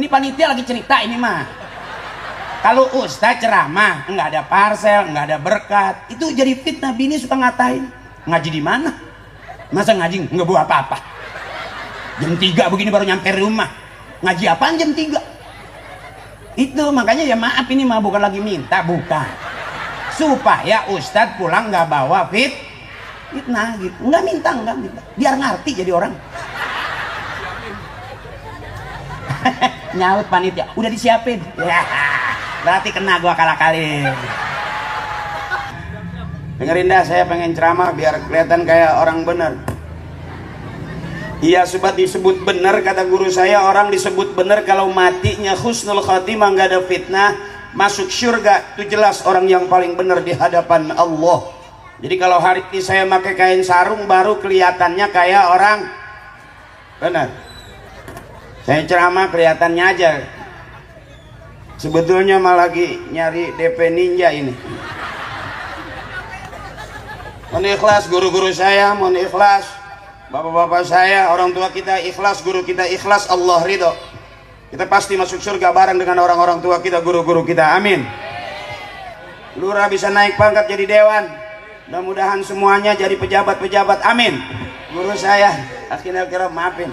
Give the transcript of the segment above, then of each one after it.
Ini panitia lagi cerita ini mah. Kalau ustaz ceramah nggak ada parsel, nggak ada berkat, itu jadi fitnah. Bini suka ngatain, ngaji di mana? Masa ngaji nggak bawa apa-apa? Jam 3 begini baru nyampe rumah. Ngaji apaan jam 3? Itu makanya ya maaf ini mah bukan lagi minta, bukan. Supaya ustaz pulang nggak bawa fitnah gitu. Nggak minta. Biar ngerti jadi orang. Nyaut panitia, udah disiapin. Ya, berarti kena gua akal-akalin. Dengerin dah, saya pengen ceramah biar kelihatan kayak orang bener. Iya sobat, disebut bener kata guru saya, orang disebut bener kalau matinya husnul khotimah, nggak ada fitnah, masuk surga. Itu jelas orang yang paling bener di hadapan Allah. Jadi kalau hari ini saya pakai kain sarung baru kelihatannya kayak orang bener. Saya ceramah kelihatannya aja. Sebetulnya malah lagi nyari DP ninja ini. Mohon ikhlas guru-guru saya, mohon ikhlas bapak-bapak saya, orang tua kita ikhlas, guru kita ikhlas, Allah ridho. Kita pasti masuk surga bareng dengan orang-orang tua kita, guru-guru kita, amin. Lurah bisa naik pangkat jadi dewan, mudah-mudahan semuanya jadi pejabat-pejabat, amin. Guru saya, akhirnya kira maafin.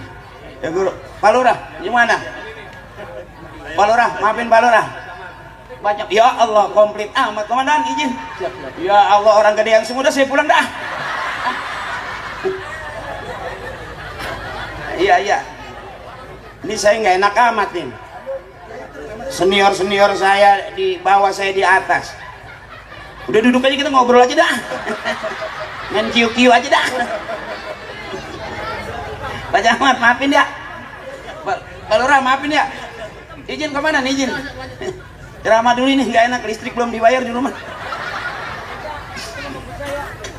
Ya guru, Pak Lurah, gimana? Pak Lurah, maafin Pak Lurah. Banyak, ya Allah, komplit amat. Komandan, izin. Ya Allah, orang gede yang semua, saya pulang dah. Iya. Ini saya nggak enak amat nih. Senior saya di bawah, saya di atas. Udah duduk aja, kita ngobrol aja dah. Main kiu-kiu aja dah. Pak Camat, maafin ya. Pak Lurah, maafin ya. Izin kemana nih, izin? Ceramah dulu ini, nggak enak, listrik belum dibayar di rumah.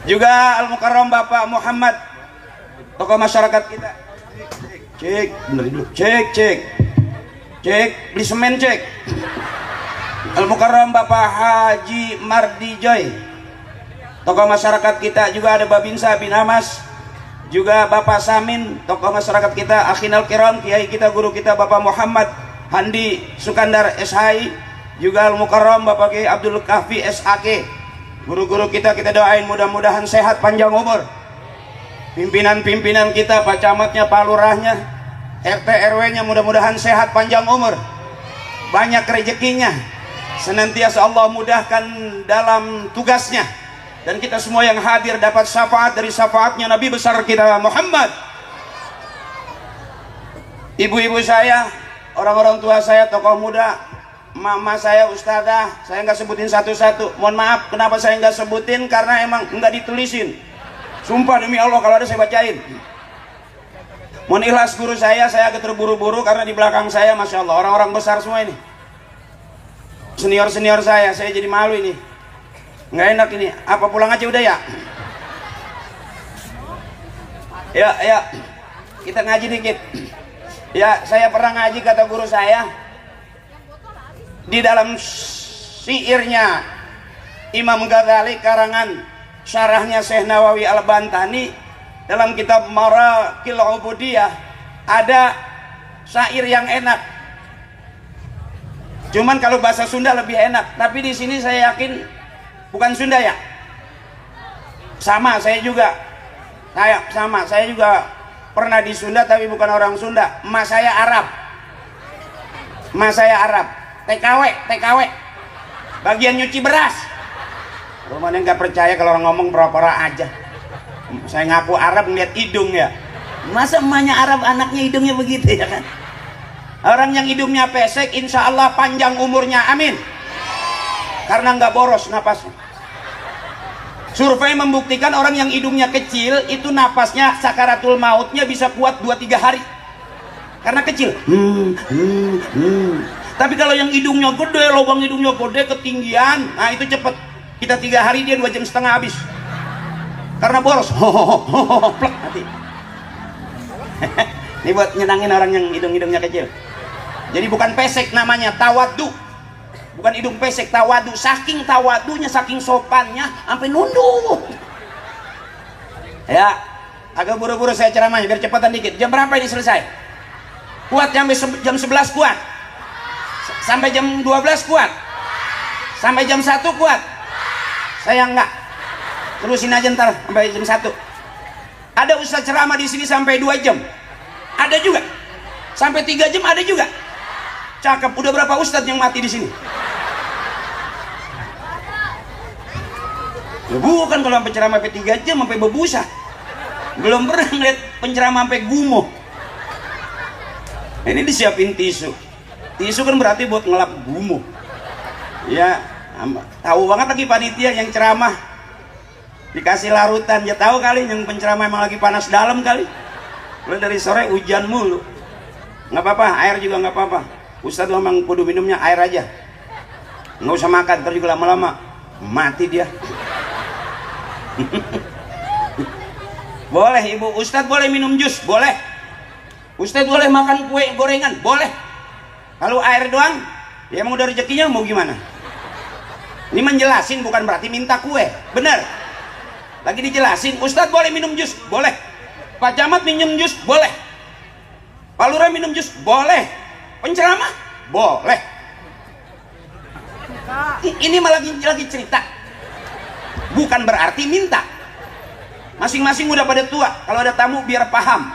Juga Al-Mukarram Bapak Muhammad, tokoh masyarakat kita. Cek, bener dulu. Cek, beli semen cek. Al-Mukarram Bapak Haji Mardi Joy, tokoh masyarakat kita. Juga ada Babinsa bin Amas, juga Bapak Samin, tokoh masyarakat kita. Akhinal Kiram, kiai kita, guru kita Bapak Muhammad Handi Sukandar SHI, juga Al-Mukarram Bapak Kiai Abdul Kahfi SAK, guru-guru kita doain mudah-mudahan sehat panjang umur. Pimpinan-pimpinan kita, Pak Camatnya, Pak Lurahnya, RT RW-nya mudah-mudahan sehat panjang umur, banyak rezekinya, senantiasa Allah mudahkan dalam tugasnya, dan kita semua yang hadir dapat syafaat dari syafaatnya Nabi besar kita Muhammad. Ibu-ibu saya, orang-orang tua saya, tokoh muda, mama saya, ustadzah, saya nggak sebutin satu-satu. Mohon maaf, kenapa saya nggak sebutin? Karena emang nggak ditulisin. Sumpah demi Allah, kalau ada saya bacain. Mohon ikhlas guru saya agak terburu-buru karena di belakang saya, masya Allah, orang-orang besar semua ini. Senior saya jadi malu ini. Nggak enak ini. Apa pulang aja udah ya? Ya, kita ngaji dikit. Ya, saya pernah ngaji, kata guru saya, di dalam syairnya Imam Ghazali karangan syarahnya Syekh Nawawi Al-Bantani dalam kitab Marakil Ubudiyah ada syair yang enak. Cuman kalau bahasa Sunda lebih enak, tapi di sini saya yakin bukan Sunda ya. Sama, saya juga pernah di Sunda tapi bukan orang Sunda. Emak saya Arab. TKW bagian nyuci beras. Rumahnya nggak percaya kalau orang ngomong pura-pura aja. Saya ngaku Arab ngeliat hidung ya. Masa emaknya Arab anaknya hidungnya begitu ya kan? Orang yang hidungnya pesek insya Allah panjang umurnya, amin. Karena nggak boros napasnya. Survei membuktikan orang yang hidungnya kecil itu napasnya sakaratul mautnya bisa kuat 2-3 hari. Karena kecil. Tapi kalau yang hidungnya gede, lubang hidungnya gede, ketinggian, nah itu cepet. Kita 3 hari, dia 2,5 jam habis. Karena boros. Plek mati. Ini buat nyenangin orang yang hidung-hidungnya kecil. Jadi bukan pesek namanya, tawadu. Bukan hidung pesek, tawadu. Saking tawadunya, saking sopannya, sampai nunduk. Ya, agak buru-buru saya ceramahnya biar cepatan dikit. Jam berapa ini selesai? Kuat sampai jam 11 kuat. Sampai jam 12 kuat? Sampai jam 1 kuat? Saya enggak. Terusin aja ntar sampai jam 1. Ada ustaz ceramah di sini sampai 2 jam. Ada juga. Sampai 3 jam ada juga. Cakep. Udah berapa ustaz yang mati di sini? Ya bukan kalau sampai ceramah sampai 3 jam sampai bebusa. Belum pernah ngeliat penceramah sampai gumoh. Ini disiapin tisu. Tisu kan berarti buat ngelap gumoh. Ya, tahu banget lagi panitia yang ceramah dikasih larutan. Ya tahu kali yang penceramah emang lagi panas dalam kali. Lalu dari sore hujan mulu. Nggak apa-apa, air juga nggak apa-apa. Ustadz memang kudu minumnya air aja. Nggak usah makan, ntar juga lama-lama mati dia. Boleh ibu ustadz boleh minum jus, boleh. Ustadz boleh makan kue gorengan, boleh. Kalau air doang, ya emang udah rezekinya mau gimana? Ini menjelasin bukan berarti minta kue, bener. Lagi dijelasin, ustadz boleh minum jus, boleh. Pak Camat minum jus, boleh. Pak Lurah minum jus, boleh. Penceramah, boleh. Ini malah lagi cerita, bukan berarti minta. Masing-masing udah pada tua, kalau ada tamu biar paham.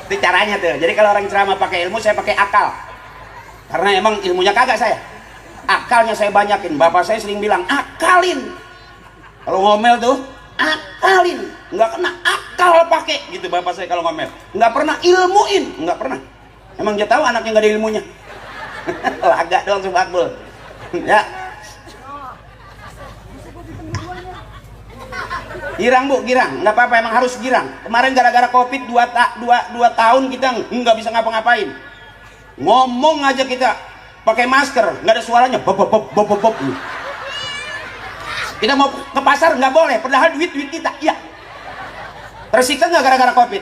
Itu caranya tuh. Jadi kalau orang ceramah pakai ilmu, saya pakai akal. Karena emang ilmunya kagak saya. Akalnya saya banyakin. Bapak saya sering bilang, akalin. Kalau ngomel tuh, akalin. Nggak kena akal pakai gitu bapak saya kalau ngomel. Nggak pernah ilmuin, nggak pernah. Emang dia tahu anaknya nggak ada ilmunya. Laga doang subakbul. Ya. Girang bu, girang, nggak apa-apa, emang harus girang. Kemarin gara-gara covid 2 tahun kita nggak bisa ngapa-ngapain. Ngomong aja kita pakai masker, nggak ada suaranya, bob. Kita mau ke pasar nggak boleh, padahal duit kita, iya. Tersiksa nggak gara-gara covid?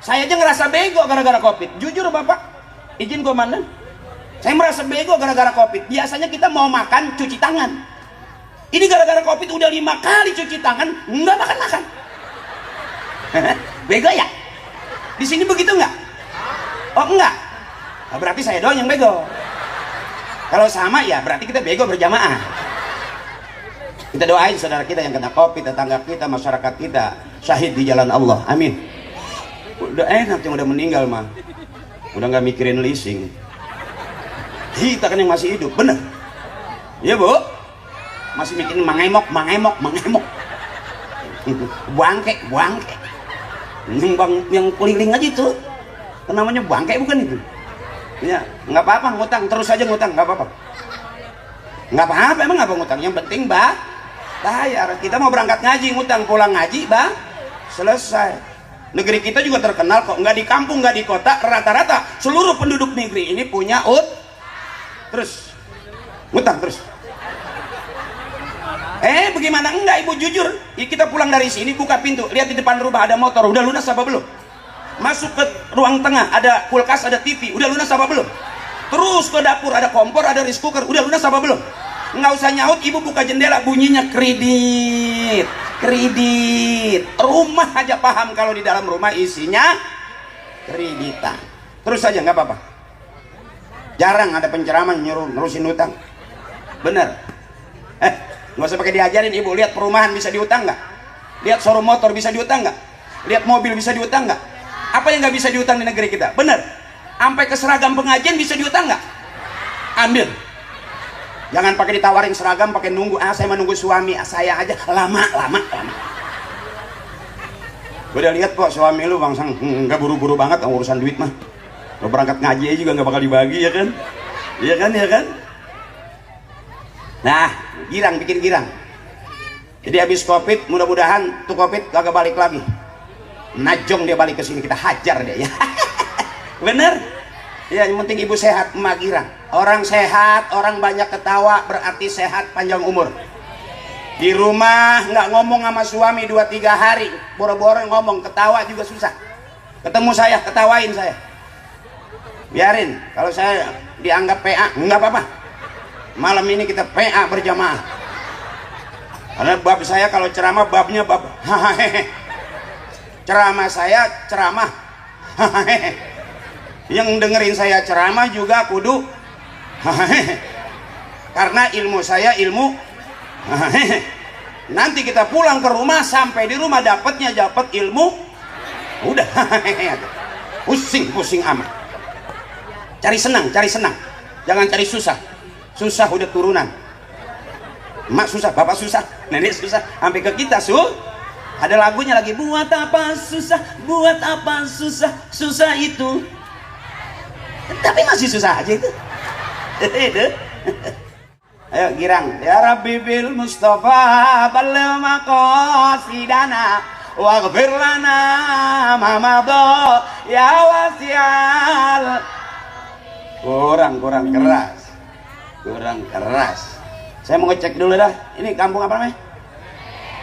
Saya aja ngerasa bego gara-gara covid. Jujur bapak, izin komandan, saya merasa bego gara-gara covid. Biasanya kita mau makan cuci tangan. Ini gara-gara covid udah 5 kali cuci tangan, nggak makan. Bego ya? Di sini begitu nggak? Oh enggak? Nah, berarti saya doang yang bego. Kalau sama ya berarti kita bego berjamaah. Kita doain saudara kita yang kena covid, tetangga kita, masyarakat kita syahid di jalan Allah. Amin. Udah enak yang udah meninggal mah. Udah nggak mikirin leasing. Kita kan yang masih hidup, bener? Iya bu? Masih mikirin mangemok. Bangke. Yang keliling aja itu. Namanya bangke bukan itu? Ya, nggak apa-apa ngutang, terus aja ngutang, nggak apa-apa. Nggak apa-apa, emang apa ngutang? Yang penting bayar. Kita mau berangkat ngaji, ngutang, pulang ngaji, selesai. Negeri kita juga terkenal kok, nggak di kampung, nggak di kota, rata-rata seluruh penduduk negeri ini punya terus ngutang terus. Bagaimana enggak ibu jujur? Kita pulang dari sini buka pintu, lihat di depan rumah ada motor, udah lunas apa belum? Masuk ke ruang tengah ada kulkas, ada TV, udah lunas apa belum? Terus ke dapur ada kompor, ada rice cooker, udah lunas apa belum? Nggak usah nyaut, ibu buka jendela bunyinya kredit. Rumah aja paham kalau di dalam rumah isinya kreditan. Terus aja nggak apa-apa. Jarang ada penceramah nyuruh nerusin utang. Bener. Nggak usah pakai diajarin ibu. Lihat perumahan bisa diutang nggak? Lihat showroom motor bisa diutang nggak? Lihat mobil bisa diutang nggak? Apa yang nggak bisa diutang di negeri kita? Bener. Sampai ke seragam pengajian bisa diutang nggak? Ambil. Jangan pakai ditawarin seragam, pakai nunggu. Saya menunggu suami saya aja lama. Udah lihat kok suami lu bangsang nggak buru-buru banget urusan duit mah. Lo berangkat ngaji aja juga nggak bakal dibagi ya kan? Iya kan? Nah, bikin girang. Jadi habis covid, mudah-mudahan tuh covid kagak balik lagi. Najong dia balik ke sini, kita hajar dia ya. Bener? Ya, yang penting ibu sehat, emak girang. Orang sehat, orang banyak ketawa, berarti sehat, panjang umur. Di rumah nggak ngomong sama suami 2-3 hari, boro-boro ngomong, ketawa juga susah. Ketemu saya, ketawain saya. Biarin, kalau saya dianggap PA, nggak apa-apa. Malam ini kita PA berjamaah. Karena bab saya kalau ceramah babnya bab ceramah saya ceramah Yang dengerin saya ceramah juga kudu karena ilmu saya ilmu nanti kita pulang ke rumah, sampai di rumah dapat ilmu udah pusing amat. Cari senang, jangan cari susah udah turunan. Mak susah, bapak susah, nenek susah, sampai ke kita ada lagunya lagi, buat apa susah, susah itu, tapi masih susah aja itu. Ayo girang, ya Rabbi bil Mustafa balligh maqasidana waghfir lana ma madha ya wasi'al. Kurang keras. Saya mau ngecek dulu dah, ini kampung apa namanya?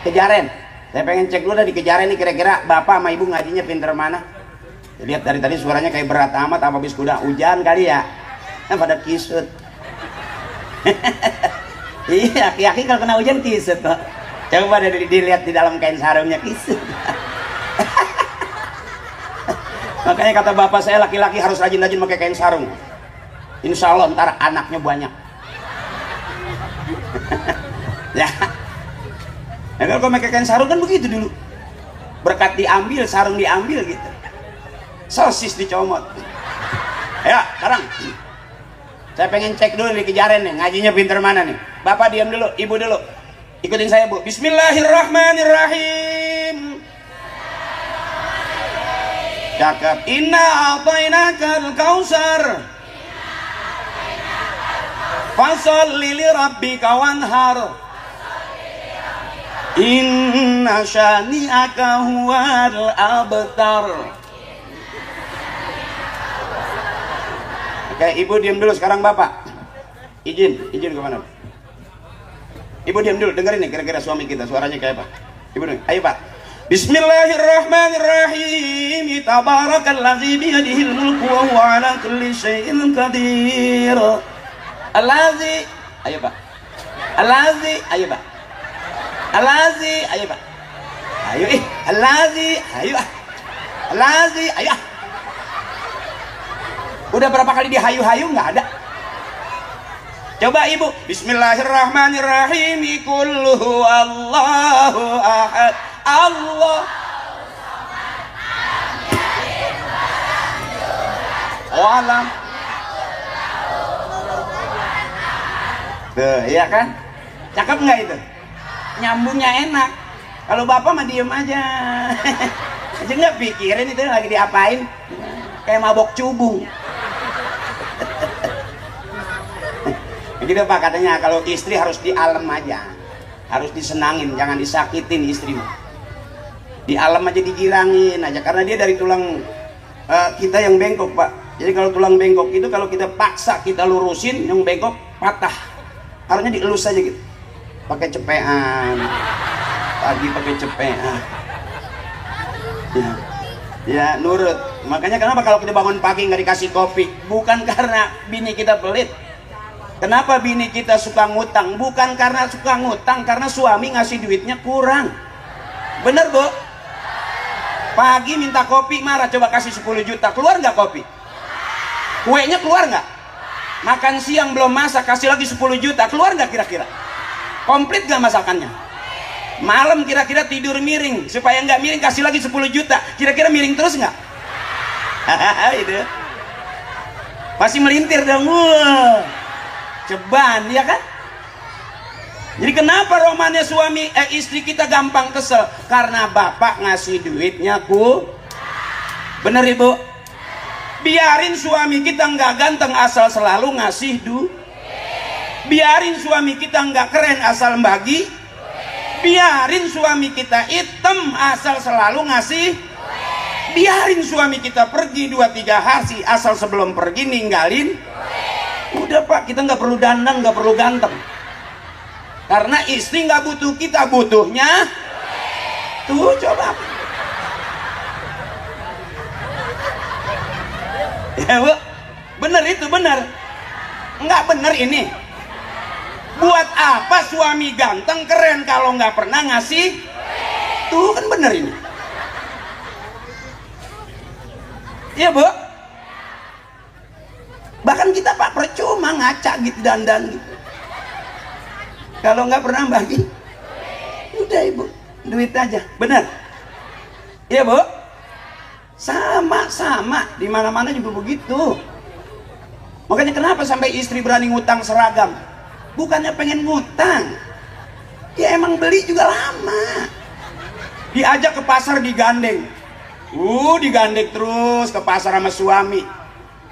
Kejaren. Saya pengen cek dulu dah di Kejaren nih, kira-kira bapak sama ibu ngajinya pinter mana. Lihat dari tadi suaranya kayak berat amat, apa bis kuda hujan kali ya, pada kisut. Iya, aki-aki kalau kena hujan kisut kok. Coba dilihat di dalam kain sarungnya kisut. Makanya kata bapak saya, laki-laki harus rajin-rajin pakai kain sarung. Insya Allah ntar anaknya banyak. Ya, kalau pakai kain sarung kan begitu dulu. Berkat diambil, sarung diambil gitu. Sosis dicomot. Ayo, sekarang saya pengen cek dulu di Kejaren nih, ngajinya pinter mana nih. Bapak diam dulu, ibu dulu. Ikutin saya, Bu. Bismillahirrahmanirrahim. Cakep. Inna a'tainakal kautsar. Fasholli li rabbika wanhar. Inna syani'aka huwal abtar. Oke, ibu diam dulu, sekarang bapak. Izin kemana? Ibu diam dulu, dengerin nih kira-kira suami kita suaranya kayak apa. Ibu nih, ayo Pak. Bismillahirrahmanirrahim. Tabarakalladzi biyadihil mulku wa huwa ala kulli syai'in qadir. Allazi, ayo Pak. Allazi, ayo Pak. Allazi, ayo Pak. Ayo Allazi, ayo. Allazi, ayo. Udah berapa kali dihayu-hayu nggak ada. Coba ibu. Bismillahirrahmanirrahim. Qul huwallahu ahad. Allah. Alam. Tuh, iya kan? Cakep nggak itu? Nyambungnya enak. Kalau bapak mah diem aja. Aja nggak pikirin itu lagi diapain. Kayak mabok cubung. Gitu Pak katanya, kalau istri harus dialem aja, harus disenangin, jangan disakitin istrimu. Dialem aja, digirangin aja, karena dia dari tulang kita yang bengkok Pak. Jadi kalau tulang bengkok itu kalau kita paksa kita lurusin, yang bengkok patah. Harusnya dielus aja gitu, pakai cepean, pagi pakai cepean. Ya nurut. Makanya kenapa kalau kita bangun pagi nggak dikasih kopi? Bukan karena bini kita pelit. Kenapa bini kita suka ngutang? Bukan karena suka ngutang, karena suami ngasih duitnya kurang. Bener Bu? Pagi minta kopi marah, coba kasih 10 juta, keluar nggak kopi? Kuenya keluar nggak? Makan siang belum masak, kasih lagi 10 juta, keluar nggak kira-kira? Komplit nggak masakannya? Malam kira-kira tidur miring, supaya nggak miring kasih lagi 10 juta, kira-kira miring terus nggak? Itu masih melintir dong. Wah, ceban ya kan? Jadi kenapa romannya istri kita gampang kesel? Karena bapak ngasih duitnya bener Ibu? Biarin suami kita nggak ganteng asal selalu ngasih biarin suami kita nggak keren asal bagi, biarin suami kita hitam asal selalu ngasih, biarin suami kita pergi 2-3 hari asal sebelum pergi ninggalin. Udah Pak, kita nggak perlu dandan, nggak perlu ganteng, karena istri nggak butuh kita, butuhnya tuh. Coba ya Bu, bener itu, bener nggak bener ini? Buat apa suami ganteng keren kalau nggak pernah ngasih? Tuh kan bener ini. Iya Bu, ngaca gitu, dandan gitu. Kalau nggak pernah bagi, udah ibu, duit aja, bener? Iya bu, sama di mana-mana juga begitu. Makanya kenapa sampai istri berani ngutang seragam? Bukannya pengen ngutang, ya emang beli juga lama. Diajak ke pasar digandeng, digandeng terus ke pasar sama suami.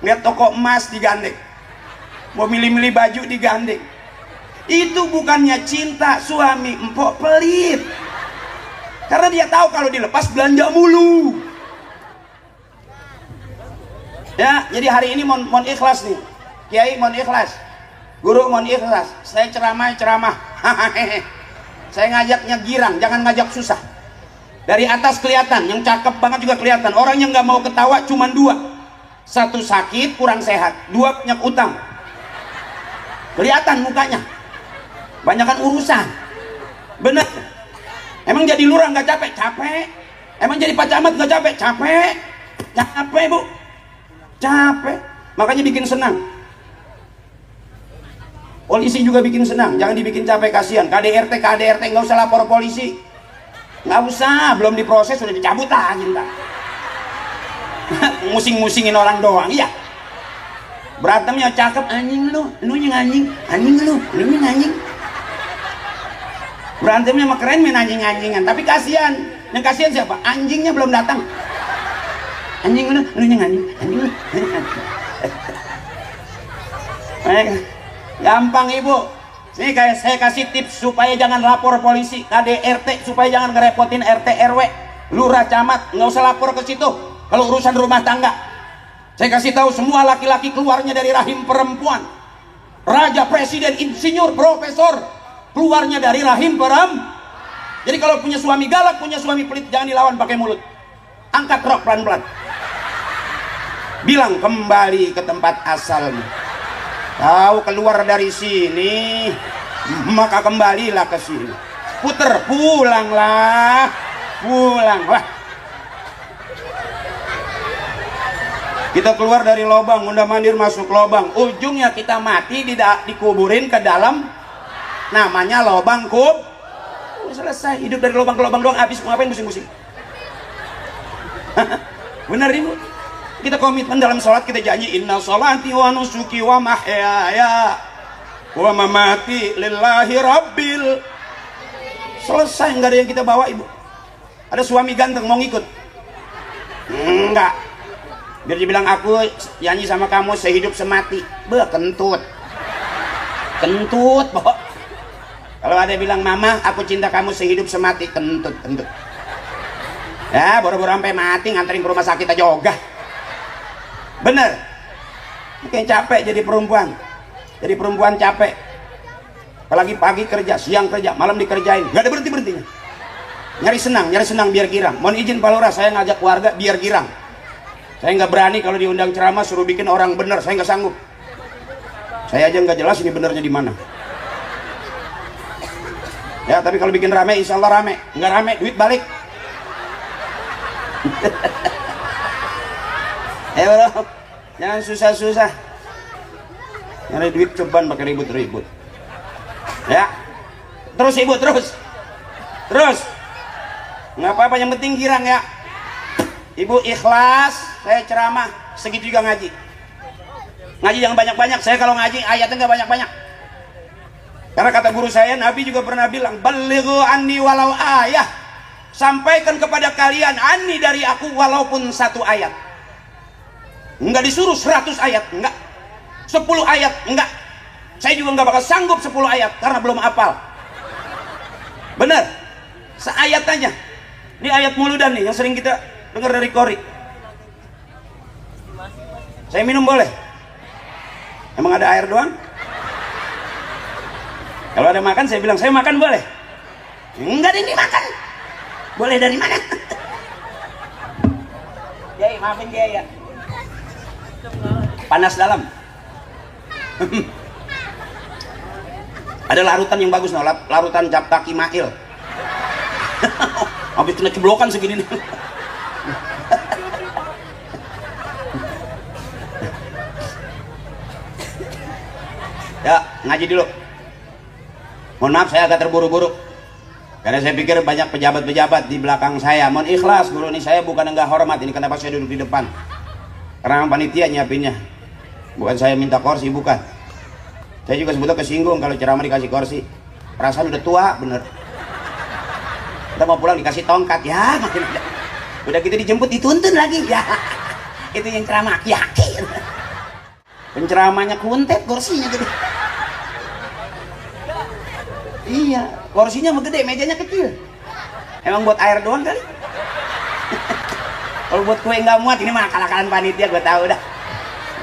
Lihat toko emas digandeng, mau milih-milih baju digandeng. Itu bukannya cinta, suami empok pelit. Karena dia tahu kalau dilepas belanja mulu. Ya, jadi hari ini mohon ikhlas nih. Kiai mohon ikhlas. Guru mohon ikhlas. Saya ceramah. Saya ngajaknya girang, jangan ngajak susah. Dari atas kelihatan, yang cakep banget juga kelihatan. Orang yang nggak mau ketawa cuma dua. Satu sakit, kurang sehat. Dua banyak utang. Kelihatan mukanya. Banyakan urusan. Bener. Emang jadi lurah nggak capek? Capek. Emang jadi Pak Camat nggak capek? Capek. Capek bu. Capek. Makanya bikin senang. Polisi juga bikin senang. Jangan dibikin capek, kasihan. KDRT nggak usah lapor polisi. Nggak usah. Belum diproses sudah dicabut aja. Musing-musingin orang doang. Iya. Berantemnya cakep. Anjing lu yang anjing. Anjing lu yang anjing. Berantemnya mah keren, main anjing-anjingan, tapi kasihan. Yang kasihan siapa? Anjingnya belum datang. Anjing lu yang anjing lu. Gampang ibu. Nih kayak saya kasih tips supaya jangan lapor polisi, KDRT, supaya jangan ngerepotin RT RW, lurah, camat, nggak usah lapor ke situ. Kalau urusan rumah tangga, saya kasih tahu semua laki-laki keluarnya dari rahim perempuan. Raja, presiden, insinyur, profesor, keluarnya dari rahim perempuan. Jadi kalau punya suami galak, punya suami pelit, jangan dilawan pakai mulut. Angkat rok pelan-pelan. Bilang kembali ke tempat asalmu. Tahu keluar dari sini, maka kembalilah ke sini. Puter, pulanglah. Kita keluar dari lubang, mondar-mandir masuk lubang. Ujungnya kita mati, dikuburin ke dalam. Namanya lubang selesai. Hidup dari lubang ke lubang doang, habis. Mau ngapain pusing-pusing? Benar ibu? Kita komitmen dalam sholat, kita janji inna sholati wa nusuki wa mahyaya wa mamati lillahi rabbil. Selesai, nggak ada yang kita bawa ibu. Ada suami ganteng mau ngikut? Enggak. Biar dibilang aku janji sama kamu sehidup semati. Kentut boh. Kalau ada yang bilang mama aku cinta kamu sehidup semati, kentut. Ya boro-boro sampai mati nganterin ke rumah sakit aja ogah. Bener. Kayak capek jadi perempuan. Jadi perempuan capek. Apalagi pagi kerja, siang kerja, malam dikerjain, nggak ada berhentinya. Nyari senang biar girang. Mohon izin Pak Lurah, saya ngajak warga biar girang. Saya nggak berani kalau diundang ceramah suruh bikin orang bener, saya nggak sanggup. Saya aja nggak jelas ini benernya di mana. Ya tapi kalau bikin rame, insya Allah rame. Nggak rame, duit balik. Bro, jangan susah-susah. Nyari duit ceban pakai ribut-ribut. Ya, terus ibu terus. Nggak apa-apa, yang penting girang ya. Ibu ikhlas, saya ceramah segitu juga ngaji. Ngaji jangan banyak-banyak. Saya kalau ngaji ayatnya nggak banyak-banyak. Karena kata guru saya, Nabi juga pernah bilang, balighu anni walau ayah. Sampaikan kepada kalian anni dari aku walaupun 1 ayat. Enggak disuruh 100 ayat, enggak. 10 ayat, enggak. Saya juga enggak bakal sanggup 10 ayat karena belum hafal. Bener. Seayat aja. Ini ayat muludan nih yang sering kita dengar dari Kori. Saya minum boleh? Emang ada air doang? Kalau ada makan saya bilang saya makan boleh? Enggak ada yang dimakan. Boleh dari mana? Kiai, maafin Kiai ya. Panas dalam. Ada larutan yang bagus, larutan Japtaki Mail. Habis kena ceblokan segini nih. Ya, ngaji dulu. Mohon maaf saya agak terburu-buru. Karena saya pikir banyak pejabat-pejabat di belakang saya. Mohon ikhlas, guru ini saya bukan enggak hormat. Ini kenapa saya duduk di depan. Karena panitia nyiapinnya. Bukan saya minta kursi, bukan. Saya juga sebetulnya kesinggung kalau ceramah dikasih kursi. Perasaan udah tua, bener. Kita mau pulang dikasih tongkat, ya makin udah gitu dijemput dituntun lagi, ya. Itu yang ceramah aki-aki. Penceramahnya kuntet, kursinya gede. Iya, kursinya mah gede, mejanya kecil. Emang buat air doang kali. Kalau buat kue nggak muat, ini mah akal-akalan panitia, gue tahu dah.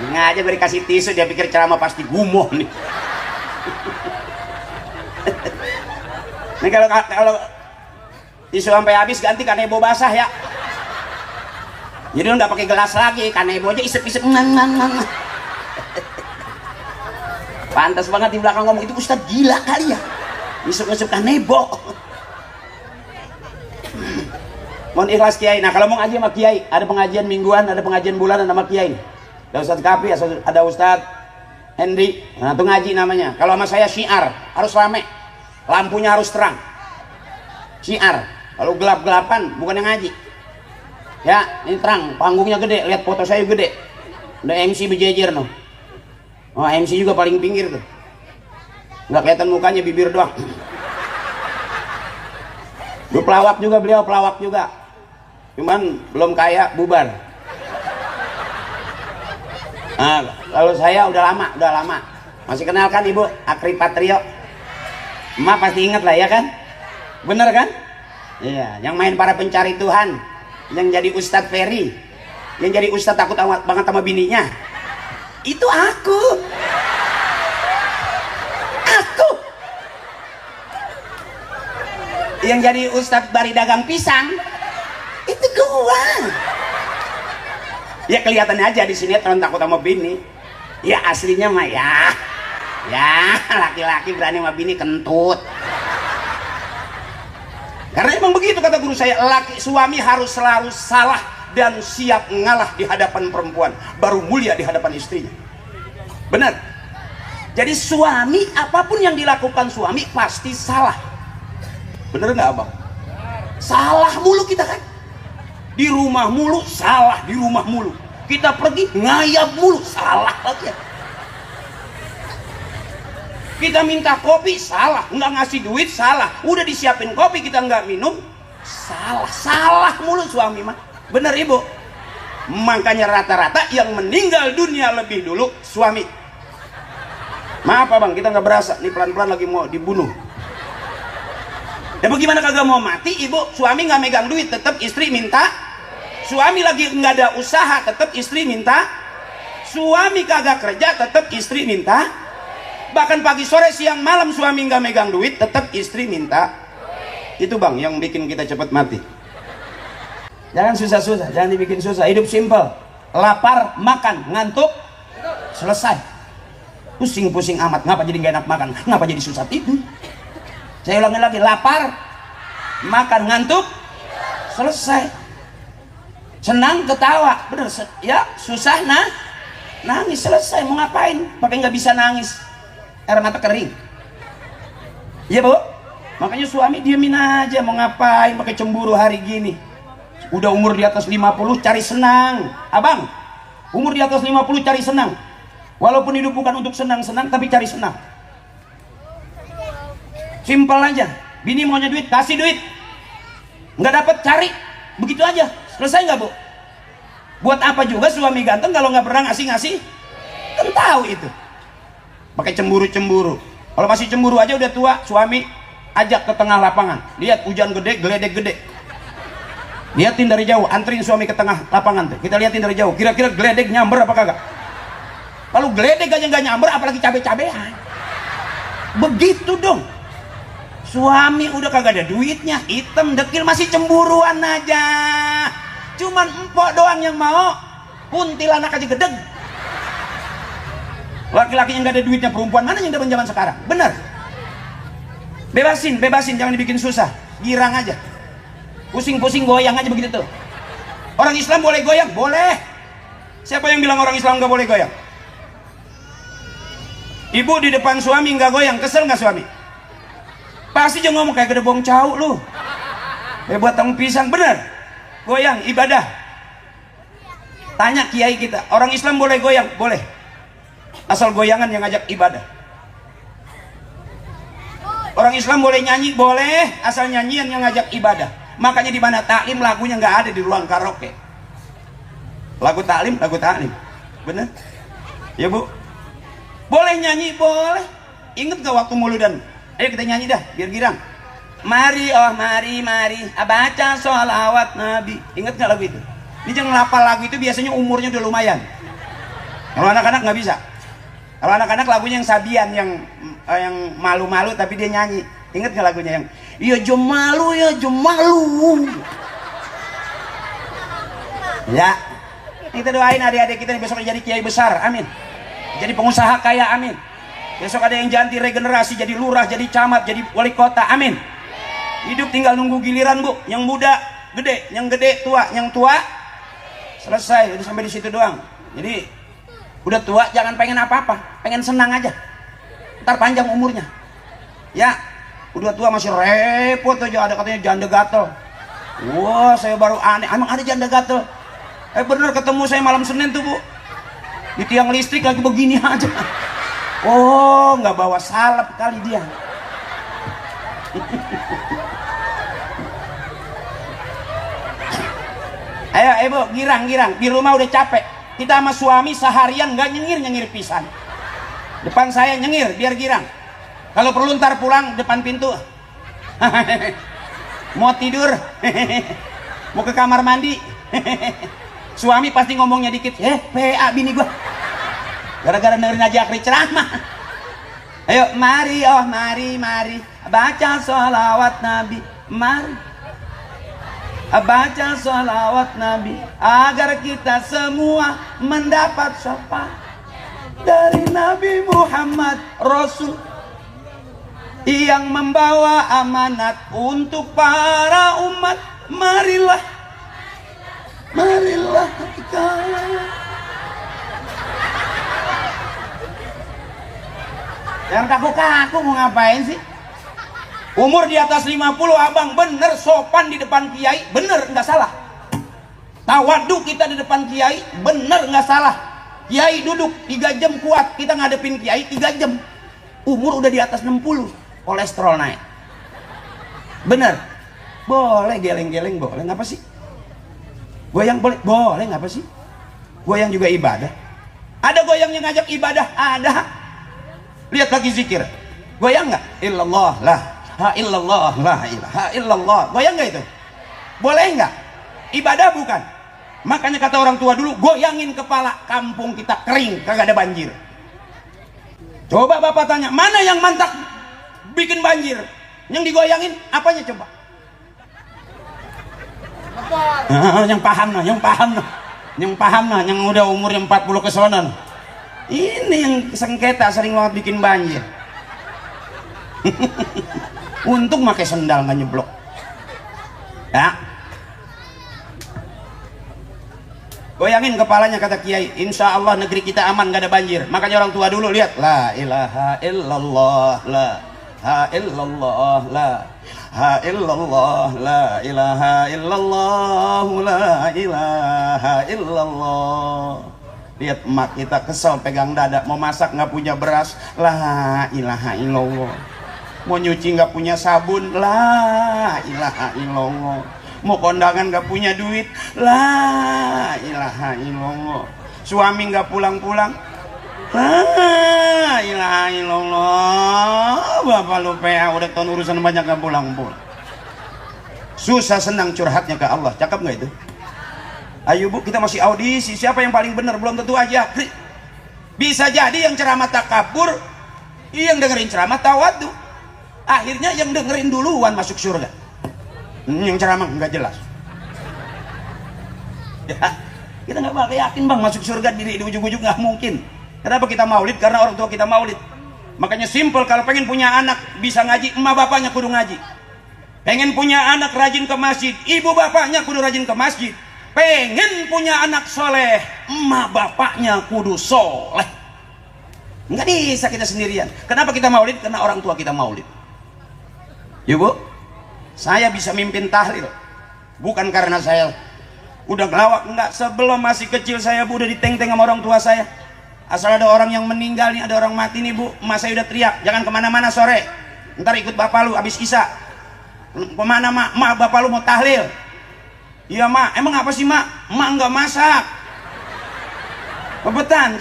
Nggak aja gue dikasih tisu, dia pikir ceramah pasti gumoh nih. Nih kalau tisu sampai habis ganti kanebo basah ya. Jadi lu nggak pakai gelas lagi, kanebo aja isep-isep. Pantas banget di belakang ngomong itu Ustadz gila kali ya. Isep-isep kanebo. Mohon ikhlas Kiai. Nah kalau mau ngaji sama Kiai, ada pengajian mingguan, ada pengajian bulanan sama Kiai. Ada Ustadz Kapi, ada Ustadz Henry. Nah itu ngaji namanya. Kalau sama saya syiar, harus rame. Lampunya harus terang. Syiar. Kalau gelap-gelapan bukan yang ngaji. Ya, ini terang, panggungnya gede, lihat foto saya gede. Udah MC berjejer noh. Oh, MC juga paling pinggir tuh. Nggak kelihatan mukanya, bibir doang. Lu pelawak juga, beliau pelawak juga. Cuman belum kaya, bubar. Nah, kalau saya udah lama. Masih kenal kan Ibu Akri Patrio? Emak pasti inget lah ya kan? Bener kan? Iya, yang main para pencari Tuhan, yang jadi Ustadz Ferry, yang jadi Ustadz takut banget sama bininya, itu aku. Yang jadi Ustadz Bari dagang pisang, itu gua. Ya kelihatannya aja di sini terus takut sama bini. Ya aslinya mah ya laki-laki berani sama bini kentut. Karena emang begitu kata guru saya, suami harus selalu salah dan siap ngalah di hadapan perempuan, baru mulia di hadapan istrinya. Benar. Jadi suami, apapun yang dilakukan suami pasti salah. Bener nggak abang? Salah mulu kita kan. Di rumah mulu salah, di rumah mulu. Kita pergi ngayap mulu salah lagi. Kita minta kopi salah, nggak ngasih duit salah, udah disiapin kopi kita nggak minum salah mulu suami mah. Bener Ibu? Makanya rata-rata yang meninggal dunia lebih dulu suami. Maaf Bang, kita nggak berasa nih, pelan-pelan lagi mau dibunuh. Ya bagaimana kagak mau mati Ibu? Suami nggak megang duit, tetap istri minta. Suami lagi nggak ada usaha, tetap istri minta. Suami kagak kerja, tetap istri minta. Bahkan pagi sore siang malam suami nggak megang duit, tetap istri minta. Itu Bang yang bikin kita cepat mati. Jangan susah-susah, jangan dibikin susah. Hidup simple. Lapar makan, ngantuk selesai. Pusing-pusing amat, ngapa jadi nggak enak makan, ngapa jadi susah tidur. Saya ulangi lagi, lapar makan, ngantuk selesai. Senang ketawa, bener ya. Susah nangis selesai. Mau ngapain pakai nggak bisa nangis, air mata kering. Iya Bu, makanya suami diemin aja. Mau ngapain pakai cemburu hari gini. Udah umur di atas 50 cari senang. Abang umur di atas 50 cari senang. Walaupun hidup bukan untuk senang-senang, tapi cari senang. Simpel aja. Bini maunya duit, kasih duit. Nggak dapet, cari. Begitu aja, selesai nggak Bu? Buat apa juga suami ganteng kalau nggak pernah ngasih-ngasih? Kan tahu itu. Pakai cemburu-cemburu. Kalau masih cemburu aja udah tua, suami ajak ke tengah lapangan. Lihat hujan gede, geledek gede. Lihatin dari jauh, anterin suami ke tengah lapangan tuh. Kita lihatin dari jauh, kira-kira geledek nyamber apa kagak? Kalau geledek aja nggak nyamber, apalagi cabe-cabean. Begitu dong. Suami udah kagak ada duitnya, hitam dekil masih cemburuan aja. Cuman empok doang yang mau, kuntilanak aja gedeg. Laki-laki yang nggak ada duitnya, perempuan mana yang zaman sekarang? Bener. Bebasin, jangan dibikin susah. Girang aja. Pusing-pusing goyang aja begitu tuh. Orang Islam boleh goyang? Boleh. Siapa yang bilang orang Islam nggak boleh goyang? Ibu di depan suami nggak goyang, kesel nggak suami? Pasti jangan ngomong kayak gedebong cau lu. Kayak buat tang pisang, bener? Goyang, ibadah. Tanya kiai kita, orang Islam boleh goyang? Boleh. Asal goyangan yang ngajak ibadah. Orang Islam boleh nyanyi? Boleh, asal nyanyian yang ngajak ibadah. Makanya di mana taklim lagunya nggak ada di ruang karaoke. Lagu taklim, bener? Ya bu? Boleh nyanyi, boleh. Ingat gak waktu muludan? Ayo kita nyanyi dah, biar girang. Mari, oh mari, baca sholawat Nabi. Ingat gak lagu itu? Ini jangan ngapal lagu itu, biasanya umurnya udah lumayan. Kalau anak-anak nggak bisa. Kalau anak-anak lagunya yang sabian, yang malu-malu tapi dia nyanyi. Ingat gak lagunya yang ya jom malu, ya jom malu. Ya, kita doain adik-adik kita besok jadi kiai besar, amin. Jadi pengusaha kaya, amin. Besok ada yang ganti regenerasi jadi lurah, jadi camat, jadi wali kota, amin. Hidup tinggal nunggu giliran bu. Yang muda gede, yang gede tua, yang tua selesai, udah sampai di situ doang. Jadi udah tua jangan pengen apa-apa, pengen senang aja. Ntar panjang umurnya. Ya, udah tua masih repot aja, ada katanya janda gatel. Wah, saya baru aneh, emang ada janda gatel? Bener ketemu saya malam Senin tuh bu, di tiang listrik lagi begini aja. Oh, nggak bawa salep kali dia. Ayo ibu, girang. Di rumah udah capek. Kita sama suami seharian nggak nyengir pisan. Depan saya nyengir biar girang. Kalau perlu ntar pulang depan pintu. Mau tidur, mau ke kamar mandi. Suami pasti ngomongnya dikit, PA bini gua. Gara-gara dengerin aja Akri ceramah. Ayo mari, oh mari, baca sholawat Nabi. Mari baca sholawat Nabi agar kita semua mendapat syafaat dari Nabi Muhammad Rasul yang membawa amanat untuk para umat. Marilah kita. Yang kaku-kaku mau ngapain sih? Umur di atas 50 abang, bener sopan di depan kiai, bener nggak salah. Tawadu kita di depan kiai, bener nggak salah. Kiai duduk 3 jam kuat, kita ngadepin kiai 3 jam. Umur udah di atas 60, kolesterol naik. Bener, boleh geleng-geleng, boleh ngapa sih? Goyang boleh ngapa sih? Goyang juga ibadah. Ada goyang yang ngajak ibadah, ada. Lihat lagi zikir, goyang nggak? Illallah lah. Illallah la ilaha illallah. Goyang nggak itu? Boleh nggak? Ibadah bukan? Makanya kata orang tua dulu, goyangin kepala, kampung kita kering, kagak ada banjir. Coba bapak tanya, mana yang mantap bikin banjir? Yang digoyangin apanya coba? Yang paham nah, yang udah umurnya 40 ke sana. Ini yang sengketa sering banget bikin banjir. Untung pakai sendal nggak nyeblok. Ya. Goyangin kepalanya kata kiai. Insya Allah negeri kita aman, nggak ada banjir. Makanya orang tua dulu lihat. La ilaha illallah, la ilaha illallah, la ilaha illallah, la ilaha illallah, la ilaha illallah. Lihat emak kita kesel pegang dada, mau masak nggak punya beras, la ilaha illallah. Mau nyuci nggak punya sabun, la ilaha illallah. Mau kondangan nggak punya duit, la ilaha illallah. Suami nggak pulang-pulang, la ilaha illallah. Bapak lu PA udah tahun urusan banyak nggak pulang-pulang. Susah senang curhatnya ke Allah, cakep nggak itu? Ayo bu, kita masih audisi, siapa yang paling benar belum tentu aja. Bisa jadi yang ceramah takabur, yang dengerin ceramah tawadu. Akhirnya yang dengerin duluan masuk surga. Yang ceramah nggak jelas. Ya, kita nggak bakal yakin bang masuk surga di ujung-ujung, nggak mungkin. Kenapa kita maulid? Karena orang tua kita maulid. Makanya simple, kalau pengen punya anak bisa ngaji, emak bapaknya kudu ngaji. Pengen punya anak rajin ke masjid, ibu bapaknya kudu rajin ke masjid. Pengen punya anak soleh, emak bapaknya kudu soleh. Nggak bisa kita sendirian. Kenapa kita maulid? Karena orang tua kita maulid. Ya Bu, saya bisa mimpin tahlil bukan karena saya udah ngelawak, enggak. Sebelum masih kecil saya Bu udah diteng-teng sama orang tua saya. Asal ada orang yang meninggal nih, ada orang mati nih Bu, emak saya udah teriak, jangan kemana-mana sore, ntar ikut bapak lu habis isya. Kemana mak? Mak, bapak lu mau tahlil. Iya mak. Emang apa sih mak? Mak nggak masak.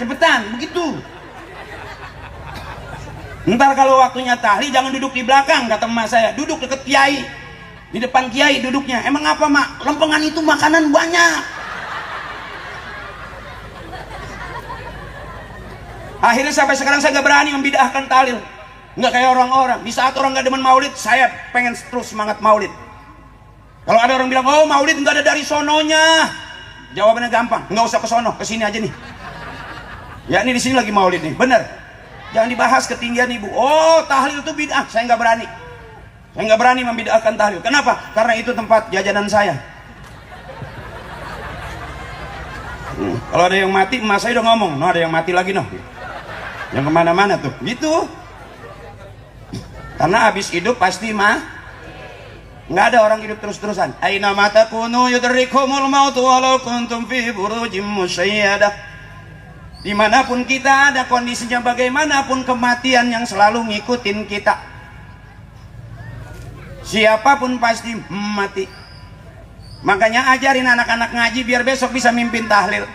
Cepetan begitu. Ntar kalau waktunya tahlil jangan duduk di belakang, kata emak saya, duduk deket kiai, di depan kiai duduknya. Emang apa mak? Lempengan itu makanan banyak. Akhirnya sampai sekarang saya gak berani membid'ahkan tahlil. Nggak kayak orang-orang. Di saat orang nggak demen maulid, saya pengen terus semangat maulid. Kalau ada orang bilang, oh maulid nggak ada dari sononya, jawabannya gampang, nggak usah ke sono, ke sini aja nih. Ya ini di sini lagi maulid nih, bener. Jangan dibahas ketinggian ibu. Oh tahlil itu bid'ah, saya nggak berani. Saya nggak berani membid'ahkan tahlil. Kenapa? Karena itu tempat jajanan saya. Kalau ada yang mati, emak saya udah ngomong, no ada yang mati lagi no. Yang kemana-mana tuh, gitu. Karena habis hidup pasti nggak ada orang hidup terus-terusan. Aina mata kunu yudrikumul maut walau kuntum fi burujim musayyadah. Dimanapun kita ada, kondisinya bagaimanapun, kematian yang selalu ngikutin kita. Siapapun pasti mati. Makanya ajarin anak-anak ngaji biar besok bisa mimpin tahlil.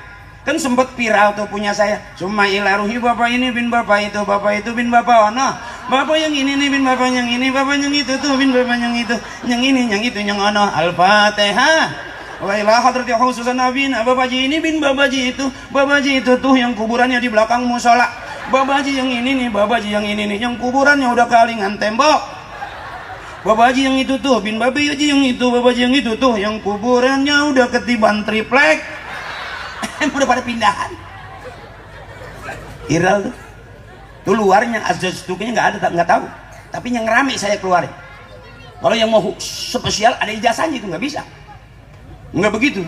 Kan sempet viral tuh punya saya, cuma ilaruhi bapak ini bin bapak itu bin bapak ono, bapak yang ini nih bin bapak yang ini, bapak yang itu tuh bin bapak yang itu, yang ini yang itu yang ono. Al-Fatihah. Wa ila hadrati khususan nabina, bapak ji ini bin bapak ji itu tuh yang kuburannya di belakang musola, bapak ji yang ini nih, bapak ji yang ini nih, yang kuburannya udah kalingan tembok, bapak ji yang itu tuh bin bapak ji yang itu, bapak ji yang itu tuh yang kuburannya udah ketiban triplek. Udah pada pindahan. Viral tuh luarnya azaz tukenya nggak ada, nggak tahu, tapi yang rame saya keluarin. Kalau yang mau spesial ada ijazahnya, itu nggak bisa, nggak begitu.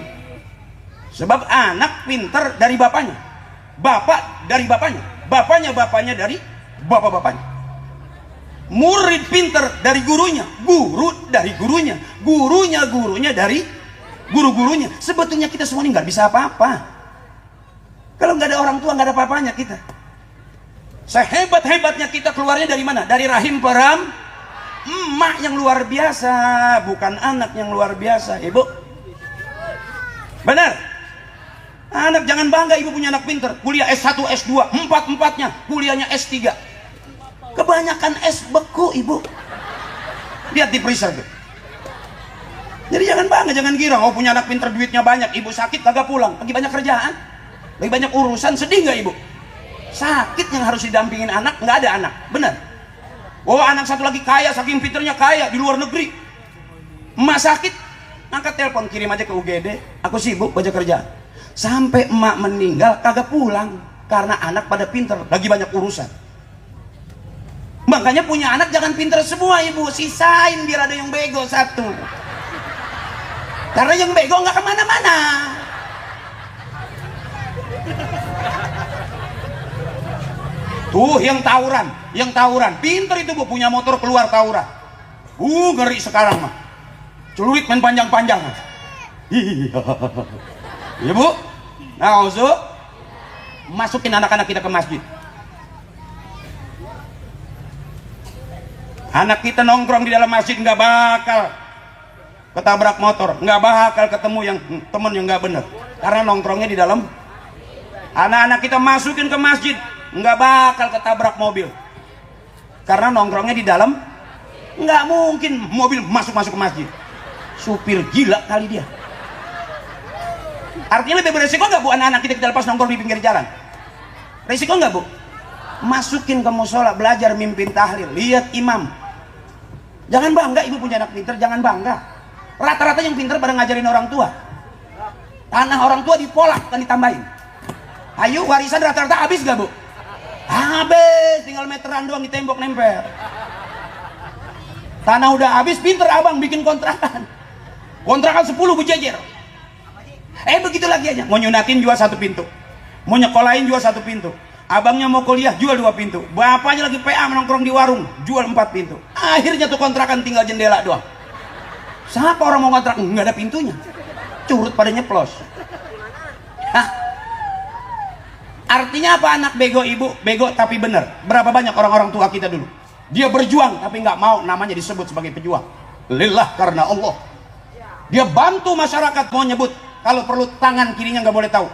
Sebab anak pinter dari bapaknya, bapak dari bapaknya, bapaknya dari bapak-bapaknya. Murid pinter dari gurunya, guru dari gurunya, gurunya dari guru-gurunya. Sebetulnya kita semua ini nggak bisa apa-apa. Kalau nggak ada orang tua, nggak ada apa-apanya kita. Sehebat-hebatnya kita keluarnya dari mana? Dari rahim peram emak yang luar biasa, bukan anak yang luar biasa, ibu. Benar? Anak jangan bangga ibu punya anak pinter, kuliah S1, S2, empat-empatnya kuliahnya S3. Kebanyakan S beku ibu. Lihat di perisal tuh. Jadi jangan bangga, jangan girang. Oh punya anak pinter, duitnya banyak, ibu sakit kagak pulang, lagi banyak kerjaan, lagi banyak urusan, sedih nggak ibu? Sakit yang harus didampingin anak, nggak ada anak, benar? Oh anak satu lagi kaya, saking pinternya kaya di luar negeri. Emak sakit, angkat telepon, kirim aja ke UGD, aku sibuk baca kerjaan. Sampai emak meninggal kagak pulang karena anak pada pinter, lagi banyak urusan. Makanya punya anak jangan pinter semua ibu, sisain biar ada yang bego satu. Karena yang bego nggak kemana-mana. Tuh yang tawuran, pinter itu bu, punya motor keluar tawuran. Ngeri sekarang mah, celurit main panjang-panjang. Iya bu, nah Ozo, masukin anak-anak kita ke masjid. Anak kita nongkrong di dalam masjid nggak bakal ketabrak motor, nggak bakal ketemu yang temen yang nggak bener, karena nongkrongnya di dalam. Anak-anak kita masukin ke masjid, nggak bakal ketabrak mobil, karena nongkrongnya di dalam. Nggak mungkin mobil masuk ke masjid, supir gila kali dia. Artinya lebih beresiko nggak bu anak-anak kita lepas nongkrong di pinggir jalan? Resiko nggak bu? Masukin ke musola, belajar mimpin tahlil, lihat imam. Jangan bangga ibu punya anak pinter, jangan bangga. Rata-rata yang pinter pada ngajarin orang tua. Tanah orang tua dipolak, kan ditambahin. Ayo warisan rata-rata habis gak bu? Habis, tinggal meteran doang di tembok nempel. Tanah udah habis, pinter abang bikin kontrakan. Kontrakan 10 berjejer. Begitu lagi aja. Mau nyunatin jual 1 pintu, mau nyekolahin jual 1 pintu, Abangnya mau kuliah, jual 2 pintu. Bapaknya lagi PA menongkrong di warung, jual 4 pintu. Akhirnya tuh kontrakan tinggal jendela doang. Siapa orang mau kontrak? Nggak ada pintunya. Curut pada nyeplos. Hah? Artinya apa anak bego ibu? Bego tapi bener. Berapa banyak orang-orang tua kita dulu? Dia berjuang tapi nggak mau namanya disebut sebagai pejuang. Lillah, karena Allah. Dia bantu masyarakat, mau nyebut. Kalau perlu tangan kirinya nggak boleh tahu.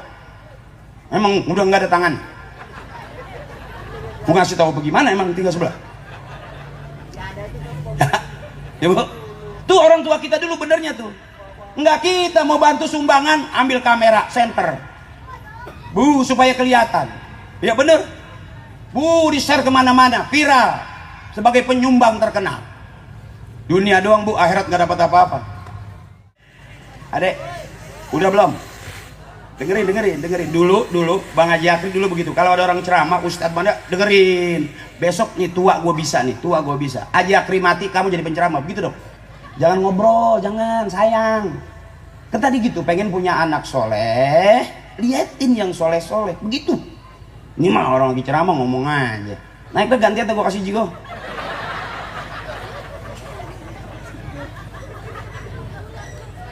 Emang udah nggak ada tangan. Mau ngasih tahu bagaimana emang tinggal sebelah. Ya bu, tuh orang tua kita dulu benernya tuh. Enggak, kita mau bantu sumbangan, ambil kamera center, bu, supaya kelihatan. Ya bener, bu, di share kemana-mana, viral sebagai penyumbang terkenal. Dunia doang bu, akhirat nggak dapat apa-apa. Adek, udah belum? Dengerin dulu Bang Haji Akri dulu begitu. Kalau ada orang ceramah, Ustadz mana, dengerin. Besok nih tua gue bisa nih, tua gue bisa. Haji Akri mati, kamu jadi penceramah, begitu dong. Jangan ngobrol, jangan, sayang. Kan tadi gitu, pengen punya anak soleh, liatin yang soleh-soleh, begitu. Ini mah orang lagi ceramah ngomong aja. Naik ke gantian tuh gue kasih jigo.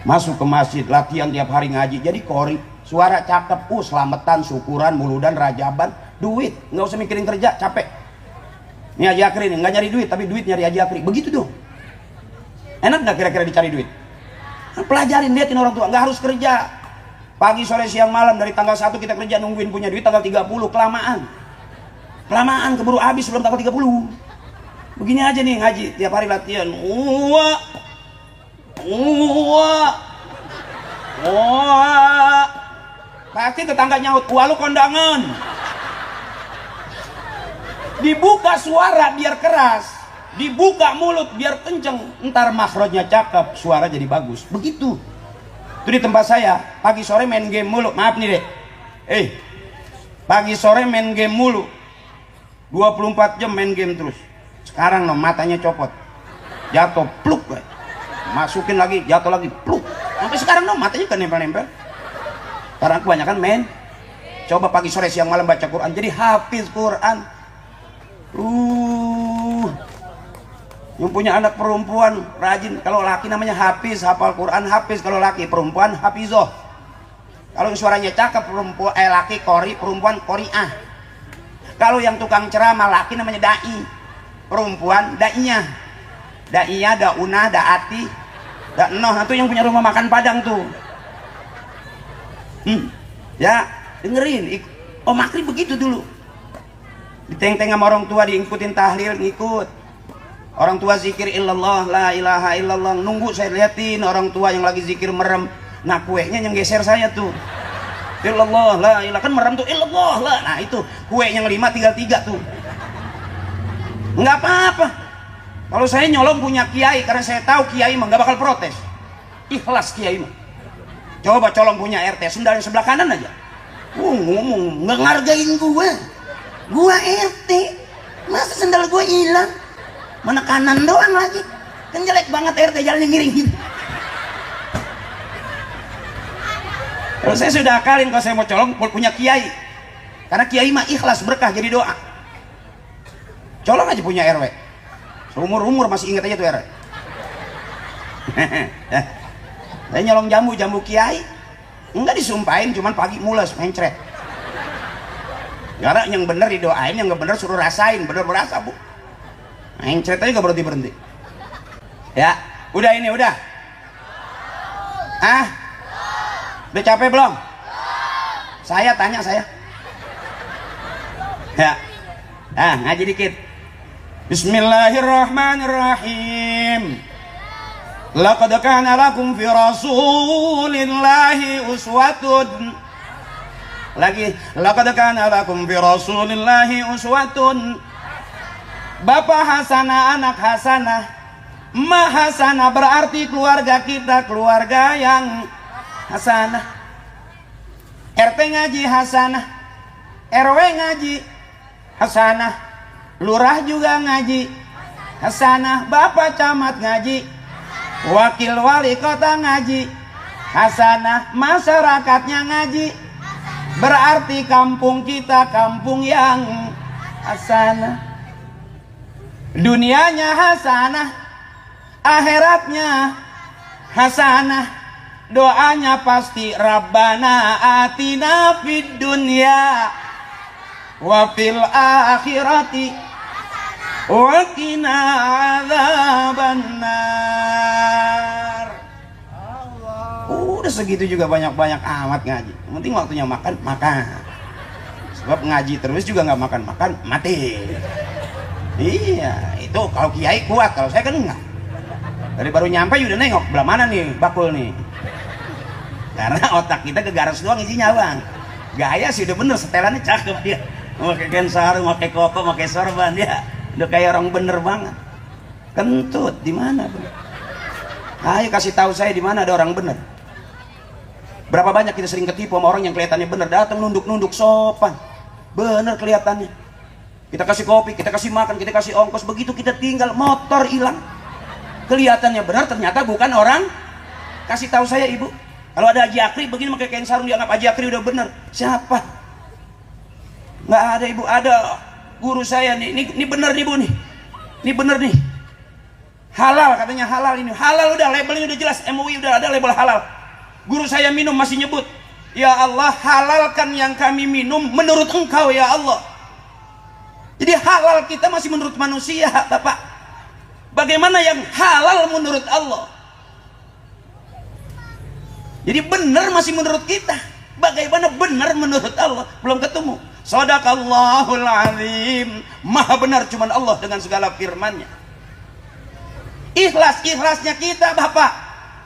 Masuk ke masjid, latihan tiap hari ngaji, jadi kori. Suara cakep, selamatan, syukuran, muludan, rajaban, duit. Nggak usah mikirin kerja, capek. Ini Haji Akri nih, nggak nyari duit, tapi duit nyari Haji Akri. Begitu dong. Enak nggak kira-kira dicari duit? Nah, pelajarin, liatin orang tua, nggak harus kerja. Pagi, sore, siang, malam, dari tanggal 1 kita kerja nungguin punya duit, tanggal 30, kelamaan. Kelamaan, keburu habis sebelum tanggal 30. Begini aja nih ngaji, tiap hari latihan. Pasti tetangga nyaut, wah lu kondangan. Dibuka suara biar keras, dibuka mulut biar kenceng, ntar makhrajnya cakep, suara jadi bagus. Begitu. Itu di tempat saya, pagi sore main game mulu. Maaf nih deh. Pagi sore main game mulu. 24 jam main game terus. Sekarang no, matanya copot. Jatuh pluk. Masukin lagi, jatuh lagi pluk. Sampai sekarang no, matanya kan nempel-nempel. Karena kebanyakan main. Coba pagi sore siang malam baca Quran, jadi hafiz Quran. Yang punya anak perempuan rajin. Kalau laki namanya hafiz, hafal Quran hafiz. Kalau laki, perempuan hafizoh. Kalau suaranya cakep, perempuan laki kori, perempuan koriah. Kalau yang tukang ceramah laki namanya dai, perempuan daiyah. Daiyah, daunah, daati, daenoh. Itu yang punya rumah makan Padang tuh. Ya, dengerin. Om Akri begitu dulu. Diteng-teng sama orang tua, diikutin tahlil, ngikut. Orang tua zikir illallah, la ilaha illallah. Nunggu saya liatin orang tua yang lagi zikir merem. Nah kuenya yang geser saya tuh. Illallah, la ilaha, kan merem tuh illallah, la. Nah itu kue yang 5 tinggal 3 tuh. Nggak apa-apa. Kalau saya nyolong punya kiai, karena saya tahu kiai mah nggak bakal protes. Ikhlas kiai mah. Coba colong punya RT, sendal yang sebelah kanan aja. Ngomong nggak ngargain gua RT, masa sendal gua hilang, mana kanan doang lagi, kan jelek banget RT jalannya miring gitu. Kalau saya sudah akalin, kalau saya mau colong punya kiai, karena kiai mah ikhlas berkah jadi doa. Colong aja punya RW, seumur-umur masih ingat aja tuh RW. Saya nyolong jambu kiai, enggak disumpahin, cuman pagi mules mencret. Karena yang bener didoain, yang nggak bener suruh rasain, bener berasa bu. Mencret aja nggak berhenti. Ya, udah ini udah. Udah capek belum? Saya tanya saya. Ya, ngaji dikit. Bismillahirrahmanirrahim. Laqad kana lakum fi rasulillahi uswatun. Lagi, laqad kana lakum fi rasulillahi uswatun. Bapak hasanah, anak hasanah, emak hasanah, berarti keluarga kita keluarga yang hasanah. RT ngaji hasanah, RW ngaji hasanah, lurah juga ngaji hasanah, bapak camat ngaji, wakil wali kota ngaji hasanah, masyarakatnya ngaji Berarti kampung kita kampung yang hasanah. Dunianya hasanah, akhiratnya hasanah. Doanya pasti Rabbana atina fid dunya wa fil akhirati wa qina adzabannar. Udah segitu juga banyak-banyak amat ngaji. Yang penting waktunya makan, makan. Sebab ngaji terus juga nggak makan-makan, mati. Iya, itu kalau kiai kuat, kalau saya kan enggak. Dari baru nyampe udah nengok, belah mana nih bakul nih. Karena otak kita ke garis doang isinya bang. Gaya sih udah bener, setelannya cakep dia. Pakai kain sarung, pakai koko, pakai sorban dia. Udah kayak orang bener banget. Kentut di mana? Ayo kasih tahu saya di mana ada orang bener. Berapa banyak kita sering ketipu sama orang yang kelihatannya bener, datang nunduk-nunduk sopan. Bener kelihatannya. Kita kasih kopi, kita kasih makan, kita kasih ongkos, begitu kita tinggal motor hilang. Kelihatannya benar, ternyata bukan orang. Kasih tahu saya ibu, kalau ada Haji Akri begini pakai kain sarung dianggap Haji Akri udah benar. Siapa? Nggak ada ibu, ada guru saya nih, ini benar nih bu nih, ini benar nih. Halal katanya, halal ini, halal udah labelnya udah jelas, MUI udah ada label halal. Guru saya minum masih nyebut, ya Allah halalkan yang kami minum menurut Engkau ya Allah. Jadi halal kita masih menurut manusia Bapak. Bagaimana yang halal menurut Allah? Jadi benar masih menurut kita. Bagaimana benar menurut Allah? Belum ketemu. Shadaqallahul azim. Maha benar cuman Allah dengan segala firman-Nya. Ikhlas-ikhlasnya kita Bapak.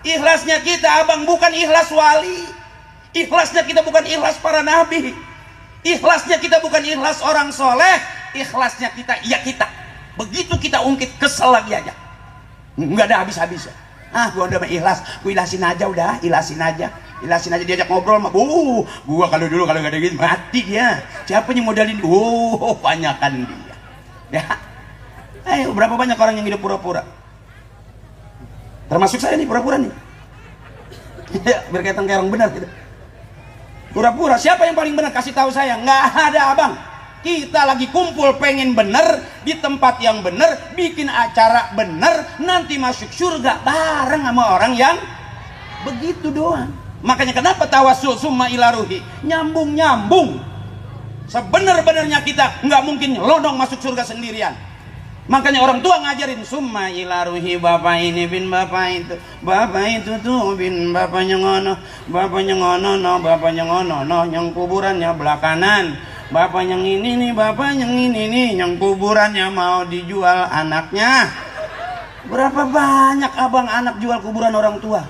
Ikhlasnya kita abang bukan ikhlas wali. Ikhlasnya kita bukan ikhlas para nabi. Ikhlasnya kita bukan ikhlas orang soleh. Ikhlasnya kita, ya kita. Begitu kita ungkit kesel lagi aja. Nggak ada habis-habisnya. Gua udah ikhlas, gua ikhlasin aja udah, ikhlasin aja. Ikhlasin aja, diajak ngobrol mah. Gua kalau dulu kalau nggak ada gitu mati dia. Siapa yang modalin? Banyakan dia. Ya. Ayo, berapa banyak orang yang hidup pura-pura? Termasuk saya nih pura-pura nih. Ya, berkaitan kayak orang benar gitu. Pura-pura, siapa yang paling benar? Kasih tahu saya. Nggak ada abang. Kita lagi kumpul pengen bener di tempat yang bener, bikin acara bener, nanti masuk surga bareng sama orang yang begitu doang. Makanya kenapa tawassul summa ila ruhi, nyambung-nyambung. Sebenar-benarnya kita nggak mungkin lodong masuk surga sendirian. Makanya orang tua ngajarin summa ila ruhi, bapak ini bin bapak itu, bapak itu tuh bin bapaknya ngono, bapaknya ngono, no bapaknya ngono, no yang kuburannya belah kanan. Bapak yang ini nih, bapak yang ini nih, yang kuburannya mau dijual anaknya. Berapa banyak abang anak jual kuburan orang tua?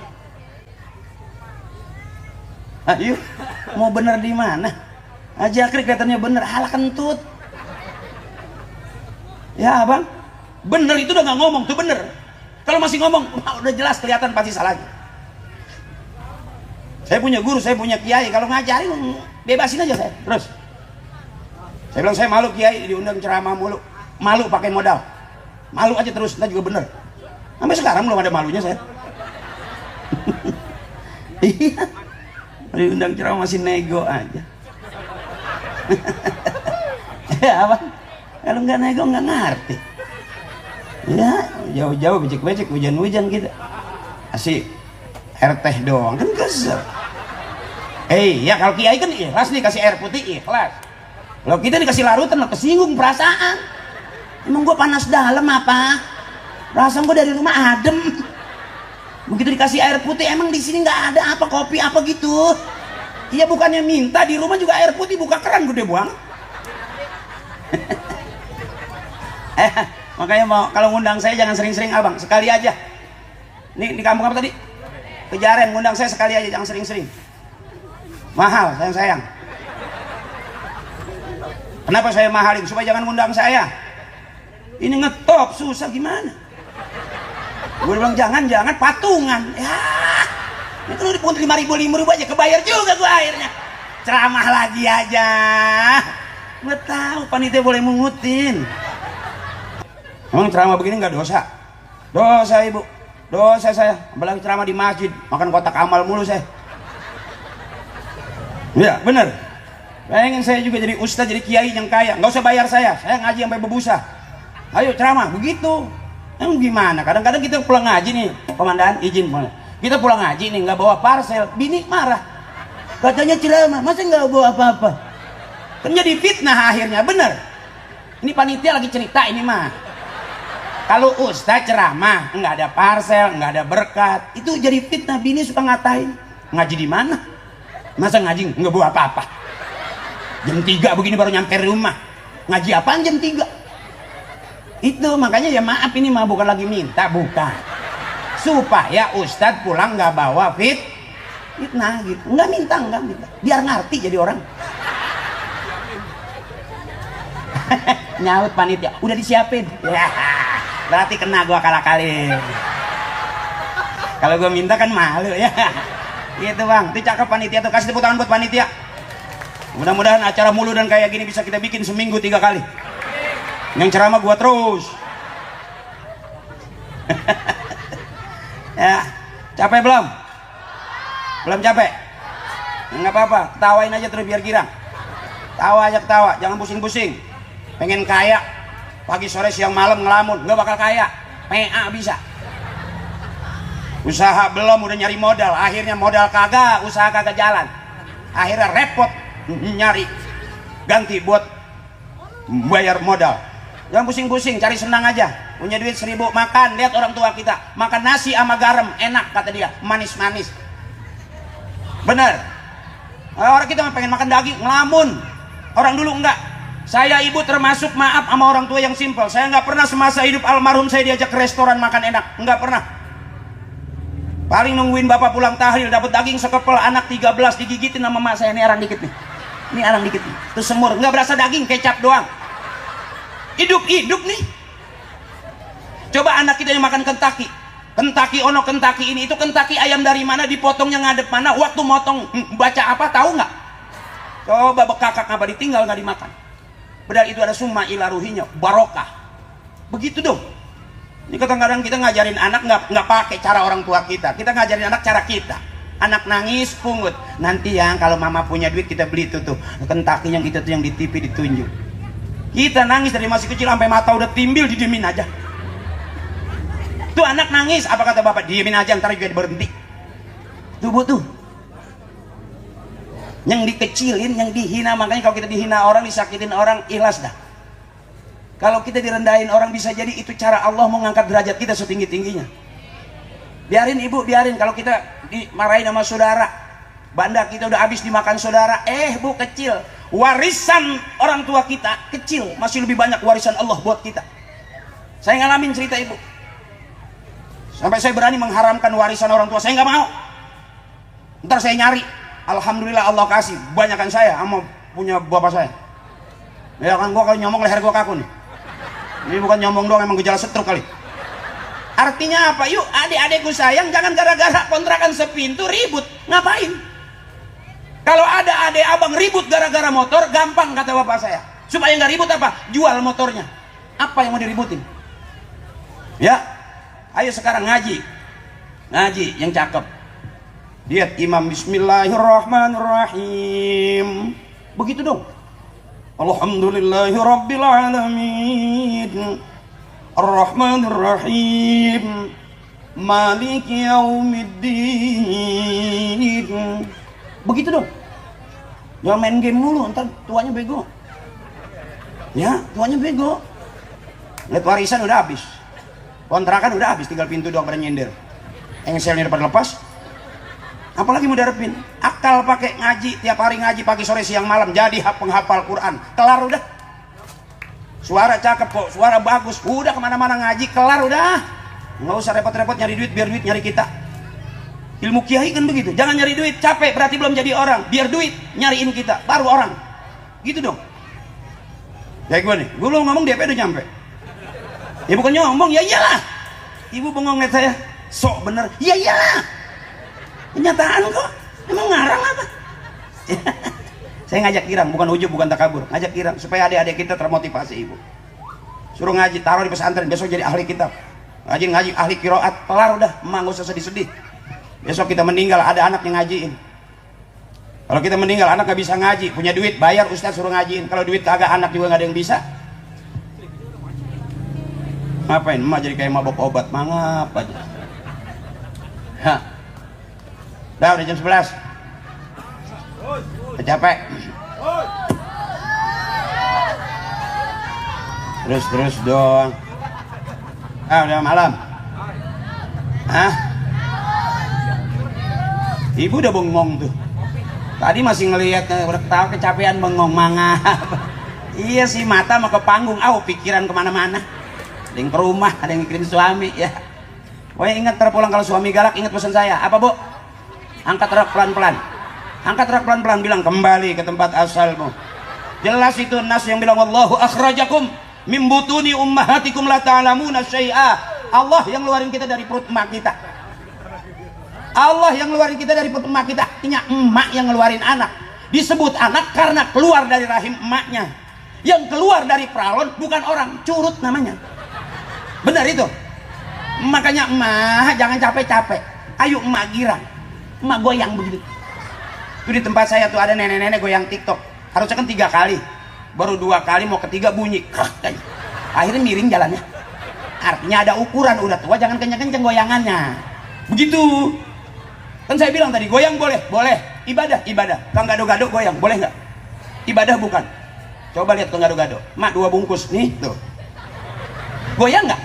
Ayo, mau bener di mana? Haji Akri kelihatannya bener, halah kentut. Ya abang, bener itu udah nggak ngomong tuh bener. Kalau masih ngomong, udah jelas kelihatan pasti salahnya. Saya punya guru, saya punya kiai, kalau ngajarin bebasin aja saya terus. Saya bilang saya malu kiai diundang ceramah mulu, malu pakai modal, malu aja terus, kita juga bener. Sampai sekarang belum ada malunya saya. Iya, diundang ceramah masih nego aja. Ya apa? Kalau nggak nego nggak ngerti. Ya jauh-jauh becek-becek, hujan-hujan gitu. Asik air teh doang kan kesel. Ya kalau kiai kan ikhlas nih, kasih air putih ikhlas. Kalau kita dikasih larutan, kesinggung perasaan. Emang gue panas dalam apa? Perasaan gue dari rumah adem. Begitu dikasih air putih, emang di sini nggak ada apa kopi apa gitu? Iya bukannya minta, di rumah juga air putih, buka keran gede buang. Makanya mau kalau ngundang saya jangan sering-sering abang, sekali aja. Nih di kampung apa tadi? Kejaren, ngundang saya sekali aja, jangan sering-sering. Mahal, sayang-sayang. Kenapa saya mahalin? Supaya jangan ngundang saya. Ini ngetop susah gimana? Gue bilang jangan patungan. Ya, itu lu dipungut 5.000 aja kebayar juga gue akhirnya. Ceramah lagi aja. Nggak tahu panitia boleh mungutin. Emang ceramah begini nggak dosa? Dosa ibu, dosa saya. Apalagi ceramah di masjid, makan kotak amal mulu saya. Ya bener. Pengen saya juga jadi ustaz, jadi kiai yang kaya, nggak usah bayar saya ngaji sampai berbusa. Ayo ceramah begitu. Gimana? Kadang-kadang kita pulang ngaji nih, komandan izin boleh. Kita pulang ngaji nih nggak bawa parsel, bini marah. Katanya ceramah, masa nggak bawa apa-apa? Kan jadi fitnah akhirnya, bener. Ini panitia lagi cerita ini mah. Kalau ustaz ceramah nggak ada parsel, nggak ada berkat, itu jadi fitnah. Bini suka ngatain, ngaji di mana? Masa ngaji nggak bawa apa-apa? Jam 3 begini baru nyampe rumah. Ngaji apaan jam 3? Itu makanya ya maaf ini mah bukan lagi minta, bukan. Supaya ustadz pulang nggak bawa fitnah gitu. Nggak minta. Biar ngerti jadi orang. Nyaut panitia, udah disiapin. Ya, berarti kena gua kali. Kalau gua minta kan malu ya. Gitu bang, itu cakep panitia tuh, kasih tepuk tangan buat panitia. Mudah-mudahan acara mulu dan kayak gini bisa kita bikin seminggu 3 kali. Yang ceramah gua terus. Ya, capek belum? Belum capek? Enggak apa-apa, ketawain aja terus biar girang. Tawa aja ketawa, jangan pusing-pusing. Pengen kaya, pagi sore siang malam ngelamun, nggak bakal kaya. PA bisa. Usaha belum udah nyari modal, akhirnya modal kagak, usaha kagak jalan. Akhirnya repot nyari ganti buat bayar modal. Jangan pusing-pusing, cari senang aja. Punya duit 1000 makan, lihat orang tua kita makan nasi sama garam enak kata dia, manis-manis. Bener. Orang kita pengen makan daging ngelamun. Orang dulu enggak. Saya ibu termasuk maaf sama orang tua yang simpel. Saya nggak pernah semasa hidup almarhum saya diajak ke restoran makan enak, nggak pernah. Paling nungguin bapak pulang tahlil dapat daging sekepel anak 13 digigitin sama mak saya. Ini arang dikit nih, ini arang dikit nih. Terus semur, nggak berasa daging, kecap doang. Hidup nih. Coba anak kita yang makan Kentucky ono Kentucky ini, itu Kentucky ayam dari mana, dipotongnya ngadep mana, waktu motong baca apa tahu nggak? Coba bekakak apa ditinggal nggak dimakan. Padahal itu ada summa ila ruhinya, barokah. Begitu dong. Ini kadang-kadang kita ngajarin anak nggak pakai cara orang tua kita ngajarin anak cara kita. Anak nangis pungut, nanti yang kalau mama punya duit kita beli itu tuh Kentucky yang itu tuh yang di TV ditunjuk. Kita nangis dari masih kecil sampai mata udah timbil, didiemin aja. Tuh anak nangis, apa kata bapak? Diemin aja, ntar juga berhenti. Tuh tuh. Yang dikecilin, yang dihina, makanya kalau kita dihina orang, disakitin orang, ikhlas dah. Kalau kita direndahin orang, bisa jadi itu cara Allah mau ngangkat derajat kita setinggi-tingginya. Biarin ibu, biarin. Kalau kita dimarahin sama saudara, banda kita udah habis dimakan saudara, bu kecil. Warisan orang tua kita kecil, masih lebih banyak warisan Allah buat kita. Saya ngalamin cerita ibu. Sampai saya berani mengharamkan warisan orang tua, saya nggak mau. Ntar saya nyari. Alhamdulillah Allah kasih, banyakan saya sama punya bapak saya. Ya kan gua kalau nyomong leher gua kaku nih. Ini bukan nyomong doang, emang gejala stroke kali. Artinya apa? Yuk adik-adikku sayang, jangan gara-gara kontrakan sepintu ribut. Ngapain? Kalau ada adik abang ribut gara-gara motor, gampang kata bapak saya. Supaya nggak ribut apa? Jual motornya. Apa yang mau diributin? Ya, ayo sekarang ngaji. Ngaji yang cakep. Lihat imam bismillahirrahmanirrahim. Begitu dong. Alhamdulillahirabbil alamin. Arrahmanirrahim. Maliki yaumiddin. Begitu dong. Jangan main game mulu, ntar tuanya bego. Ya, tuanya bego. Lihat warisan udah habis. Kontrakan udah habis, tinggal pintu doang pada nyender. Engselnya udah pada lepas. Apalagi mau diharapin? Akal pakai ngaji, tiap hari ngaji pagi sore siang malam, jadi penghafal Quran. Kelar udah. Suara cakep kok, suara bagus, udah kemana-mana ngaji, kelar udah. Nggak usah repot-repot nyari duit, biar duit nyari kita. Ilmu kiai kan begitu, jangan nyari duit, capek berarti belum jadi orang. Biar duit nyariin kita, baru orang. Gitu dong. Kayak gue nih, gue belum ngomong DP udah nyampe. Ya bukan ngomong, ya iyalah. Ibu bengong liat saya, sok bener, ya iyalah. Kenyataan kok, emang ngarang apa? Saya ngajak girang, bukan ujub, bukan takabur, ngajak girang supaya adik-adik kita termotivasi ibu. Suruh ngaji, taruh di pesantren, besok jadi ahli kitab. Ngaji ahli kiroat, kelar udah, emang gak usah sedih-sedih. Besok kita meninggal ada anak yang ngajiin. Kalau kita meninggal anak nggak bisa ngaji, punya duit bayar ustaz suruh ngajiin. Kalau duit kagak anak juga nggak ada yang bisa. Ngapain emak jadi kayak mabok obat, mangap aja. Hah. Udah jam 11. Udah capek. Terus doang. Udah malam. Hah? Ibu udah bengong tuh. Tadi masih ngelihat udah ketawa kecapean bengong mangap. Iya sih mata mau ke panggung, pikiran kemana-mana. Ada yang ke rumah, ada yang mikirin suami ya. Pokoknya ingat terpulang kalau suami galak, ingat pesan saya. Apa bu? Angkat rak pelan-pelan. Angkat rak pelan-pelan, bilang kembali ke tempat asalmu. Jelas itu nas yang bilang wallahu akhrajakum min butuni ummahatikum la ta'lamuna syai'a. Allah yang ngeluarin kita dari perut emak kita. Allah yang ngeluarin kita dari perut emak kita. Artinya emak yang ngeluarin anak. Disebut anak karena keluar dari rahim emaknya. Yang keluar dari pralon bukan orang, curut namanya. Benar itu. Makanya emak jangan capek-capek. Ayo emak girang, emak goyang begitu. Itu di tempat saya tuh ada nenek-nenek goyang TikTok. Harusnya kan 3 kali, baru 2 kali, mau ketiga bunyi. Akhirnya miring jalannya. Artinya ada ukuran, udah tua jangan kenceng-kenceng goyangannya. Begitu. Kan saya bilang tadi goyang boleh, ibadah. Kang gado-gado goyang boleh nggak? Ibadah bukan. Coba lihat kang gado-gado. Mak 2 bungkus nih tuh. Goyang nggak?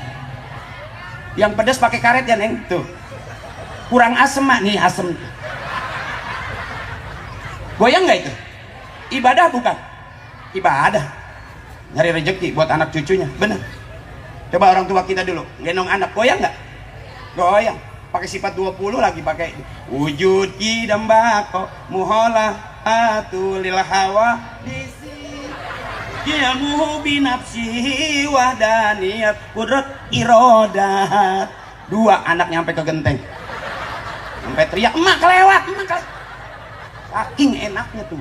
Yang pedas pakai karet ya neng tuh. Kurang asem mak nih asem. Goyang nggak itu? Ibadah bukan? Ibadah. Nyari rezeki buat anak cucunya, bener. Coba orang tua kita dulu gendong anak, goyang nggak? Goyang. Pakai sifat 20 lagi pakai wujud kidam bako muholah atulil hawa disi kiamuhu binafsi wahdaniyat kudrat irodat. 2 anaknya sampai ke genteng, sampai teriak emak kelewat. Saking enaknya tuh.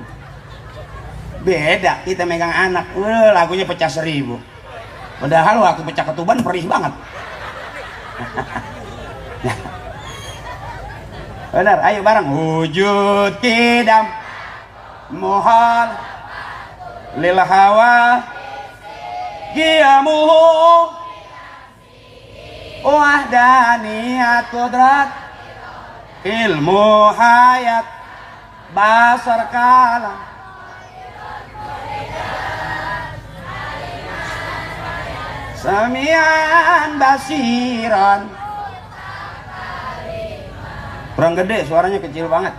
Beda kita megang anak, lagunya pecah 1000. Padahal waktu pecah ketuban perih banget. Benar, ayo bareng. Wujud kidam mohon lil hawa qiyamuhu wahdaniyat qudrat ilmu hayat basar kalam samian basiran. Kurang gede, suaranya kecil banget.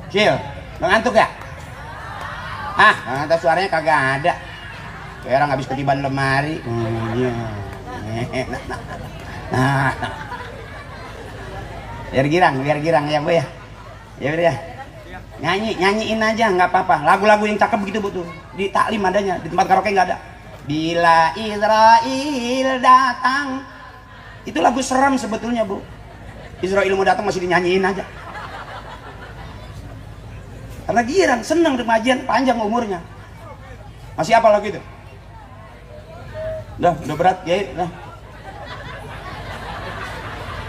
Kecil, ngantuk ya? Ngantuk suaranya kagak ada. Kayak orang habis ketiban lemari. Biar girang ya bu ya. Ya udah ya. Nyanyiin aja nggak apa-apa. Lagu-lagu yang cakep begitu bu tuh. Di taklim adanya, di tempat karaoke nggak ada. Bila Israel datang, itu lagu seram sebetulnya bu. Israel mau datang masih dinyanyiin aja. Karena girang, senang remajian, panjang umurnya. Masih apa lagu itu? Udah berat ya.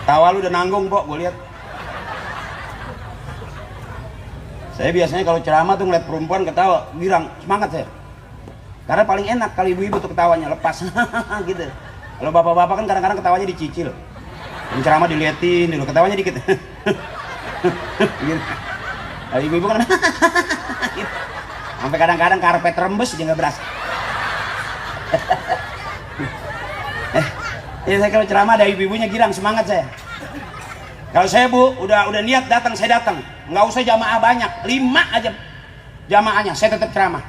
Tawa lu udah nanggung, Pok, gue lihat. Saya biasanya kalau ceramah tuh ngeliat perempuan ketawa, girang, semangat saya. Karena paling enak kalau ibu-ibu tuh ketawanya lepas gitu. Kalau bapak-bapak kan kadang-kadang ketawanya dicicil. Yang ceramah diliatin dulu, ketawanya dikit. Gitu. Kalau ibu-ibu kan gitu. Sampai kadang-kadang karpet rembes dia nggak berasa. Saya kalau ceramah ada ibu-ibunya girang, semangat saya. Kalau saya bu, udah niat datang, saya datang. Nggak usah jamaah banyak, 5 aja jamaahnya, saya tetap ceramah.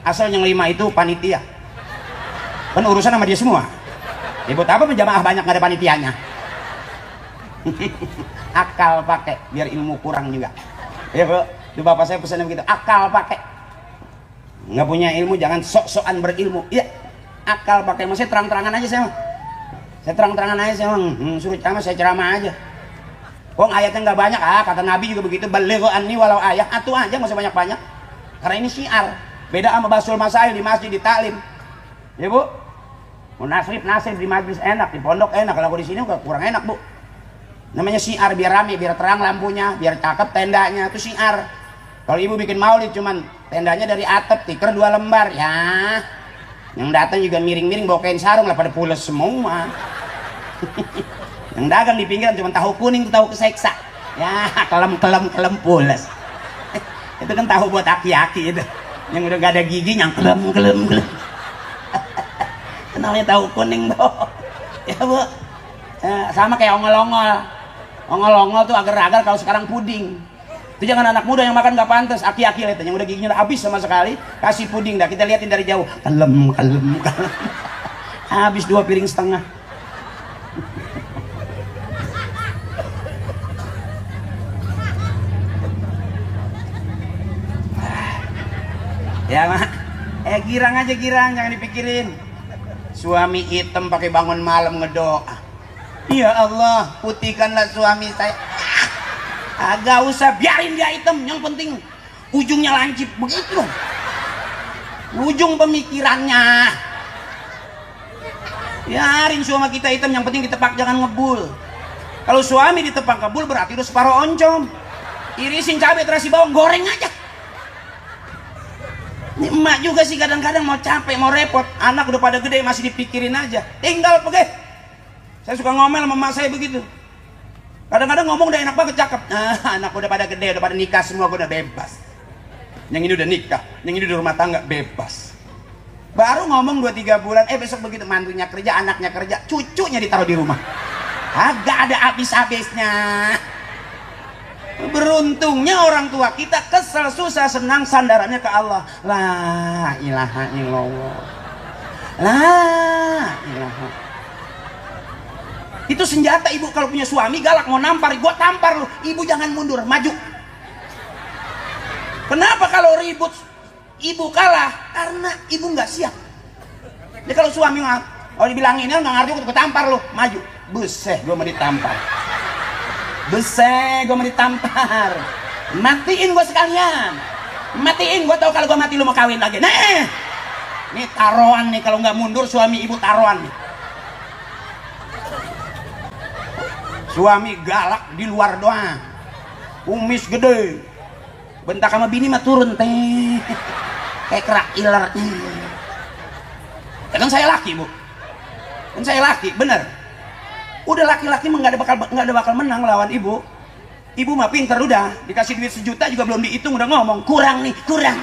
Asal yang 5 itu panitia. Kan urusan sama dia semua. Ya buat apa jamaah banyak nggak ada panitianya? Akal pakai, biar ilmu kurang juga. Ya bu, itu bapak saya pesannya begitu. Akal pakai. Nggak punya ilmu jangan sok-sokan berilmu. Iya, akal pakai. Masih terang-terangan aja saya. Saya terang-terangan aja saya. Suruh ceramah saya ceramah aja. Kok ayatnya nggak banyak? Kata Nabi juga begitu. Balighu anni walau ayat. Atuh aja nggak usah banyak-banyak. Karena ini syiar. Beda sama basul masail di masjid, di taklim. Ya bu, mau nasrif di majlis enak, di pondok enak. Kalau di sini kurang enak bu. Namanya syiar, biar rame, biar terang lampunya, biar cakep tendanya, itu syiar. Kalau ibu bikin maulid cuman tendanya dari atap, tikar 2 lembar, ya yang datang juga miring-miring bawa kain sarung lah pada pules semua. Yang dagang di pinggiran cuma tahu kuning, tahu keseksa, ya kelem pules. Itu kan tahu buat aki-aki itu, yang udah gak ada gigi yang kelem. Kenalnya tahu kuning, Bu. Ya, Bu. Sama kayak ongol-ongol tuh agar-agar kalau sekarang puding. Itu jangan anak muda yang makan gak pantas, aki-aki itu yang udah giginya udah habis sama sekali, kasih puding dah, kita liatin dari jauh, kalem. Habis 2 piring setengah. Ya mak, girang aja, jangan dipikirin. Suami hitam pakai bangun malam ngedoa, ya Allah putihkanlah suami saya. Agak usah, biarin dia hitam, yang penting ujungnya lancip begitu. Ujung pemikirannya. Biarin suami kita hitam, yang penting ditepak jangan ngebul. Kalau suami ditepak ngebul berarti udah separuh oncom. Irisin cabai terasi bawang, goreng aja. Ini emak juga sih kadang-kadang mau capek, mau repot, anak udah pada gede masih dipikirin aja, tinggal pergi. Saya suka ngomel sama emak saya begitu. Kadang-kadang ngomong udah enak banget, cakep. Nah, anak udah pada gede, udah pada nikah semua, gue udah bebas. Yang ini udah nikah, yang ini udah rumah tangga, bebas. Baru ngomong 2-3 bulan, besok begitu mantunya kerja, anaknya kerja, cucunya ditaruh di rumah. Agak ada habis-habisnya. Beruntungnya orang tua kita kesel, susah, senang, sandarannya ke Allah. La ilaha illallah. La ilaha. Itu senjata ibu kalau punya suami galak mau nampar, gua tampar lu. Ibu jangan mundur, maju. Kenapa kalau ribut ibu kalah? Karena ibu nggak siap. Jadi kalau suami dibilangin nggak ngerti, gua tampar lu, maju. Buset, gua mau ditampar. Besek, gue mau ditampar. Matiin gue sekalian. Matiin, gue tahu kalau gue mati lu mau kawin lagi. Nah, ini taruhan nih, kalau nggak mundur suami ibu taruhan nih. Suami galak di luar doang, kumis gede, bentak sama bini mah turun teh, kayak kerak iler. Kan saya laki, Bu. Kan saya laki, bener. Udah laki-laki mah nggak ada bakal menang lawan ibu. Ibu mah pinter, udah dikasih duit 1 juta juga belum dihitung udah ngomong kurang nih, kurang.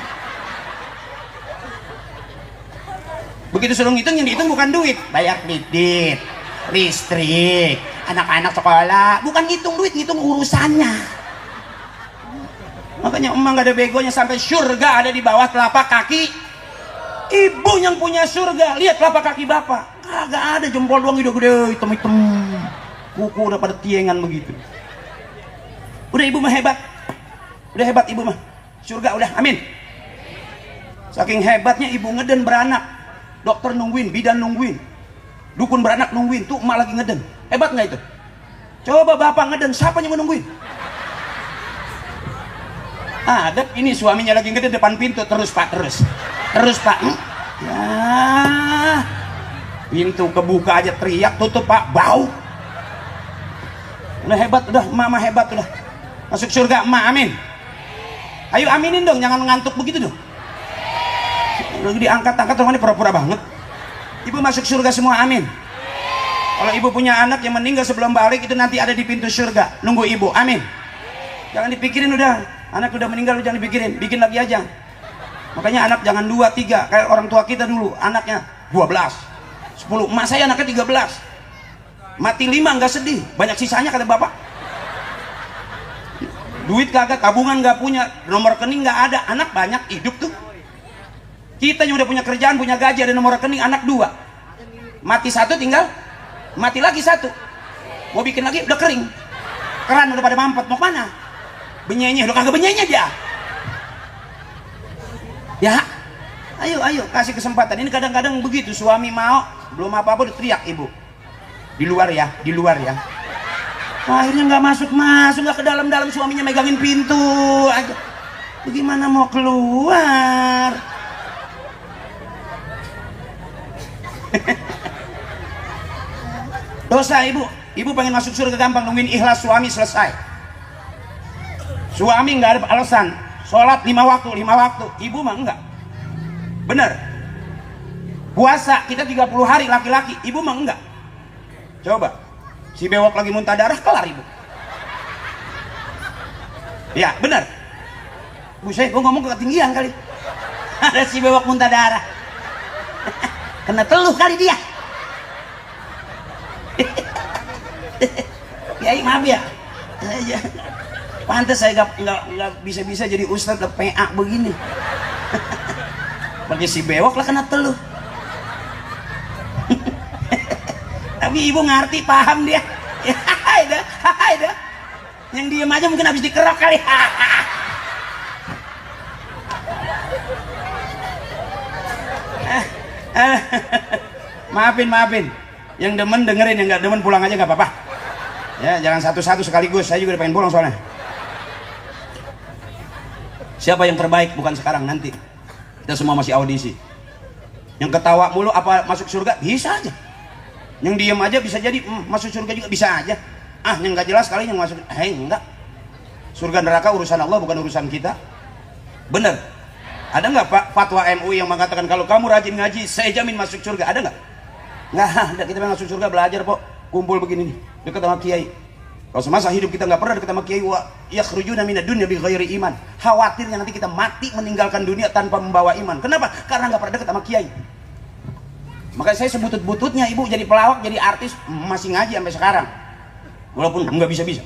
Begitu suruh ngitung, yang dihitung bukan duit, bayar kredit, listrik, anak-anak sekolah, bukan ngitung duit, ngitung urusannya. Makanya emang gak ada begonya, sampai surga ada di bawah telapak kaki ibu. Yang punya surga, lihat telapak kaki bapak, kagak ada, jempol doang udah gede, hitam-hitam, kuku udah pada tiengan begitu. Udah ibu mah hebat, udah hebat ibu mah, surga udah, amin. Saking hebatnya ibu ngeden beranak, dokter nungguin, bidan nungguin, dukun beranak nungguin, tuh emak lagi ngeden. Hebat nggak itu? Coba bapak ngeden, siapa yang nungguin? Ada ini suaminya lagi ngeden depan pintu, terus pak, terus pak. Ya, pintu kebuka aja teriak, tutup pak, bau. Udah hebat, udah mama hebat, udah masuk surga emak, amin. Ayo aminin dong, jangan ngantuk begitu dong. Lagi diangkat-angkat rumahnya pura-pura banget. Ibu masuk surga semua, amin. Kalau ibu punya anak yang meninggal sebelum balik, itu nanti ada di pintu surga nunggu ibu, amin. Jangan dipikirin, udah anak udah meninggal jangan dipikirin, bikin lagi aja. Makanya anak jangan 2, 3 kayak orang tua kita dulu, anaknya 12, 10. Emak saya anaknya 13, mati 5 nggak sedih, banyak sisanya kata bapak. Duit kagak, tabungan nggak punya, nomor rekening nggak ada, anak banyak, hidup tuh. Kita yang udah punya kerjaan, punya gaji, ada nomor rekening, anak 2, mati 1 tinggal mati lagi 1, mau bikin lagi udah kering, keran udah pada mampet, mau kemana? Benyenye, udah kagak benyenye dia. Ya, ayo kasih kesempatan. Ini kadang-kadang begitu, suami mau belum apa-apa udah teriak ibu, di luar ya. Akhirnya nggak masuk, nggak ke dalam, suaminya megangin pintu aja. Bagaimana mau keluar? Dosa ibu pengen masuk surga gampang, nungguin ikhlas suami selesai. Suami nggak ada alasan, sholat 5 waktu, ibu mah enggak. Bener. Puasa kita 30 hari laki-laki, ibu mah enggak. Coba, si bewok lagi muntah darah, kelar ibu. Ya bener. Bu saya ngomong ketinggian kali. Ada si bewok muntah darah. Kena teluh kali dia. Kiai maaf ya. Pantes saya nggak bisa jadi ustadz PA begini. Bagi si bewok lah kena teluh. Tapi ibu ngerti, paham dia. Hai dah. Yang diem aja mungkin habis dikerok kali. Maafin. Yang demen dengerin, yang nggak demen pulang aja nggak apa-apa. Ya, jangan satu-satu sekaligus. Saya juga udah pengen pulang soalnya. Siapa yang terbaik bukan sekarang, nanti. Kita semua masih audisi. Yang ketawa mulu apa masuk surga? Bisa aja. Yang diem aja bisa jadi masuk surga juga bisa aja. Yang nggak jelas kali yang masuk. Enggak. Surga neraka urusan Allah, bukan urusan kita. Bener. Ada nggak Pak fatwa MUI yang mengatakan kalau kamu rajin ngaji saya jamin masuk surga? Ada nggak? Nggak ada. Kita pengen masuk surga belajar kok, kumpul begini nih dekat sama kiai. Kalau semasa hidup kita nggak pernah dekat sama kiai, wa yakhrujuna minad dunya bighairi iman. Khawatirnya nanti kita mati meninggalkan dunia tanpa membawa iman. Kenapa? Karena nggak pernah dekat sama kiai. Makanya saya sebutut-bututnya ibu jadi pelawak, jadi artis, masih ngaji sampai sekarang. Walaupun nggak bisa-bisa.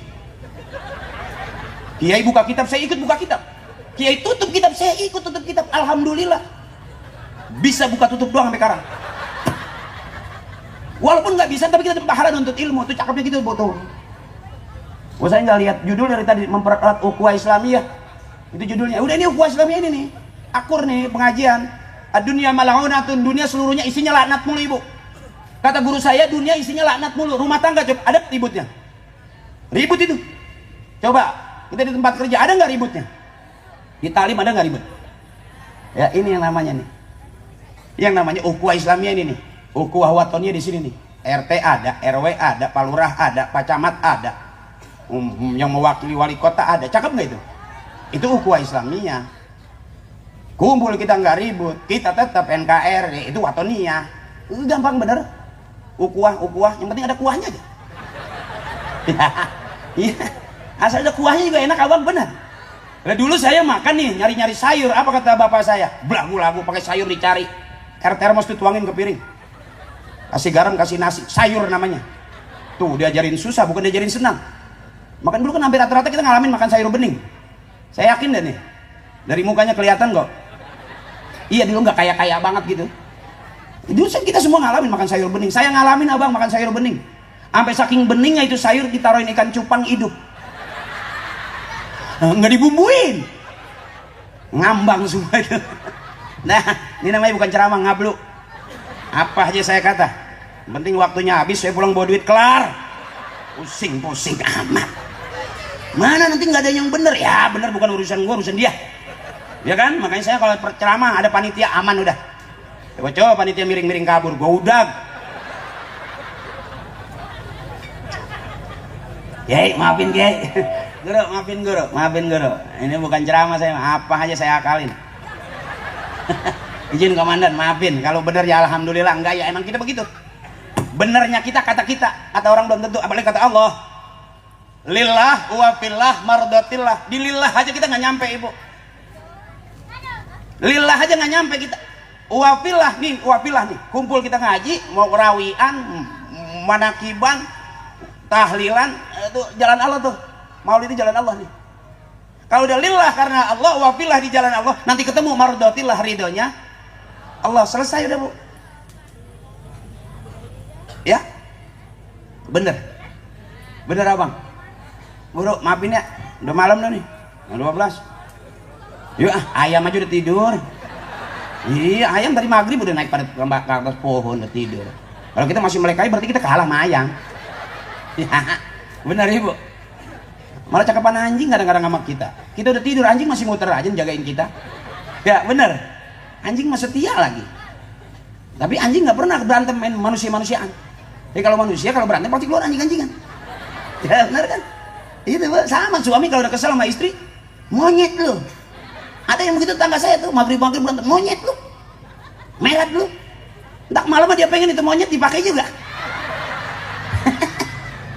Kiai buka kitab, saya ikut buka kitab. Kiai tutup kitab, saya ikut tutup kitab. Alhamdulillah bisa buka tutup doang sampai sekarang. Walaupun nggak bisa, tapi kita pahala nuntut ilmu. Itu cakepnya gitu betul. Saya nggak lihat judul dari tadi, mempererat ukhuwah Islamiyah. Itu judulnya. Udah ini ukhuwah Islamiyah ini nih. Akur nih pengajian. Dunia mal'unatun, dunia seluruhnya isinya laknat mulu ibu. Kata guru saya, dunia isinya laknat mulu. Rumah tangga coba ada ributnya. Ribut itu. Coba kita di tempat kerja ada nggak ributnya? Di talim ada nggak ribut? Ya ini yang namanya nih. Yang namanya ukhuwah Islamiyah ini nih. Ukhuwah watonnya di sini nih. RT ada, RW ada, Pak Lurah ada, Pak Camat ada. Yang mewakili wali kota ada. Cakep nggak itu? Itu ukhuwah Islamiyah. Kumpul kita nggak ribut, kita tetap NKRI, itu watoniyah. Itu gampang bener. Ukhuwah, yang penting ada kuahnya aja. Iya. Asal ada kuahnya juga enak abang, bener. Nah, dulu saya makan nih, nyari-nyari sayur. Apa kata bapak saya? Belagu-lagu pakai sayur dicari. Air termos dituangin ke piring. Kasih garam, kasih nasi. Sayur namanya. Tuh, diajarin susah, bukan diajarin senang. Makan dulu kan hampir rata-rata kita ngalamin makan sayur bening. Saya yakin deh nih. Dari mukanya kelihatan kok. Iya, dulu nggak kaya-kaya banget gitu. Dulu kita semua ngalamin makan sayur bening. Saya ngalamin abang makan sayur bening. Sampai saking beningnya itu sayur ditaruhin ikan cupang hidup. Nggak dibumbuin, ngambang semua itu. Nah, ini namanya bukan ceramah, ngablu. Apa aja saya kata, yang penting waktunya habis, saya pulang bawa duit kelar. Pusing amat. Mana nanti nggak ada yang bener? Ya bener, bukan urusan gua, urusan dia. Ya kan? Makanya saya kalau ceramah ada panitia aman udah. Coba panitia miring-miring kabur, gua udah. Kiai, maafin Kiai. Guru, maafin guru. Ini bukan ceramah saya, apa aja saya akalin. Izin komandan, maafin. Kalau bener ya alhamdulillah, enggak ya emang kita begitu. Benernya kita, kata orang belum tentu, apalagi kata Allah. Lillah wa fillah mardatillah. Di lillah aja kita nggak nyampe ibu. Lillah aja nggak nyampe kita. Wa fillah nih, kumpul kita ngaji, mau rawian, manakiban, tahlilan, itu jalan Allah tuh. Maulid itu jalan Allah nih. Kalau udah lillah karena Allah, wa fillah di jalan Allah, nanti ketemu mardatillah, ridhonya Allah, selesai udah bu. Ya, bener abang. Bro, maafin ya, udah malam dah nih, 12. Yuk, ayam aja udah tidur. Iya, ayam tadi maghrib udah naik pada ke atas pohon udah tidur. Kalau kita masih melekai berarti kita kalah sama ayam. Ya, bener ibu. Malah cakapan anjing kadang-kadang sama kita. Kita udah tidur, anjing masih muter aja jagain kita. Ya bener, anjing masih setia lagi. Tapi anjing nggak pernah berantem main manusia-manusiaan. Jadi kalau manusia kalau berantem pasti keluar anjing-anjingan. Ya bener kan? Itu sama suami kalau udah kesel sama istri, monyet lu. Ada yang begitu tetangga saya tuh, maghrib berantem, monyet lu, melat lu. Entar malam dia pengen itu monyet dipakai juga.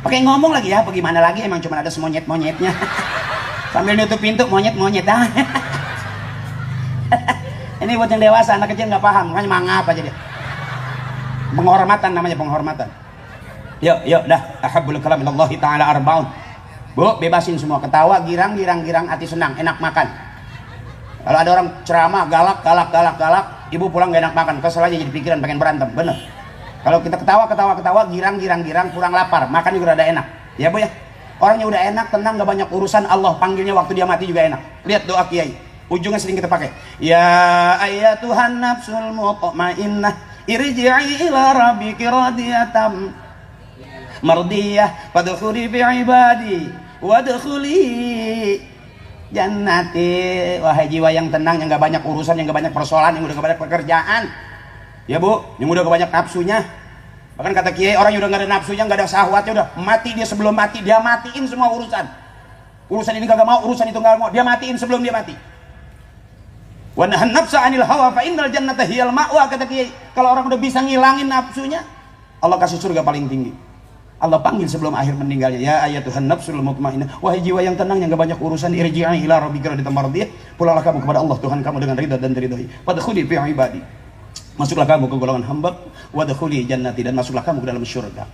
Pakai ngomong lagi ya, bagaimana lagi, emang cuma ada semonyet-monyetnya. Sambil nutup pintu, monyet-monyet. Ini buat yang dewasa, anak kecil nggak paham, makanya mangap aja dia. Penghormatan namanya, penghormatan. Yuk dah, ahabbul kalam ilallahi ta'ala arbaun. Bu, bebasin semua, ketawa, girang, hati senang, enak makan. Kalau ada orang ceramah galak, ibu pulang gak enak makan, kesel aja jadi pikiran pengen berantem, bener. Kalau kita ketawa, girang, kurang lapar, makan juga ada enak. Ya Bu ya. Orangnya udah enak, tenang, gak banyak urusan, Allah panggilnya waktu dia mati juga enak. Lihat doa kiai, ujungnya sering kita pakai. Ya ayyatuhan nafsul mutmainnah, irji'i ila rabbiki radiyatan mardiyah, fadkhuli fi ibadi wadkhuli jannati. Wahai jiwa yang tenang, yang gak banyak urusan, yang gak banyak persoalan, yang udah gak banyak pekerjaan. Ya Bu, yang udah gak banyak nafsunya. Bahkan kata kiai, orang yang udah gak ada nafsunya, gak ada syahwatnya, udah mati dia sebelum mati, dia matiin semua urusan. Urusan ini kagak mau, urusan itu gak mau, dia matiin sebelum dia mati. Wa nahan nafsa 'anil hawa fa innal jannata hiyal ma'wa, kata kiai. Kalau orang udah bisa ngilangin nafsunya, Allah kasih surga paling tinggi. Allah panggil sebelum akhir meninggalnya, ya ayyatuhan nafsul mutmainnah, wahai jiwa yang tenang, yang gak banyak urusan, irji'i ila rabbika radiyatan mardiyah, pulanglah kamu kepada Allah Tuhan kamu dengan ridha dan diridhai. Fadkhuli fi ibadi, masuklah kamu ke golongan hamba, wadkhuli jannati, dan masuklah kamu ke dalam surga.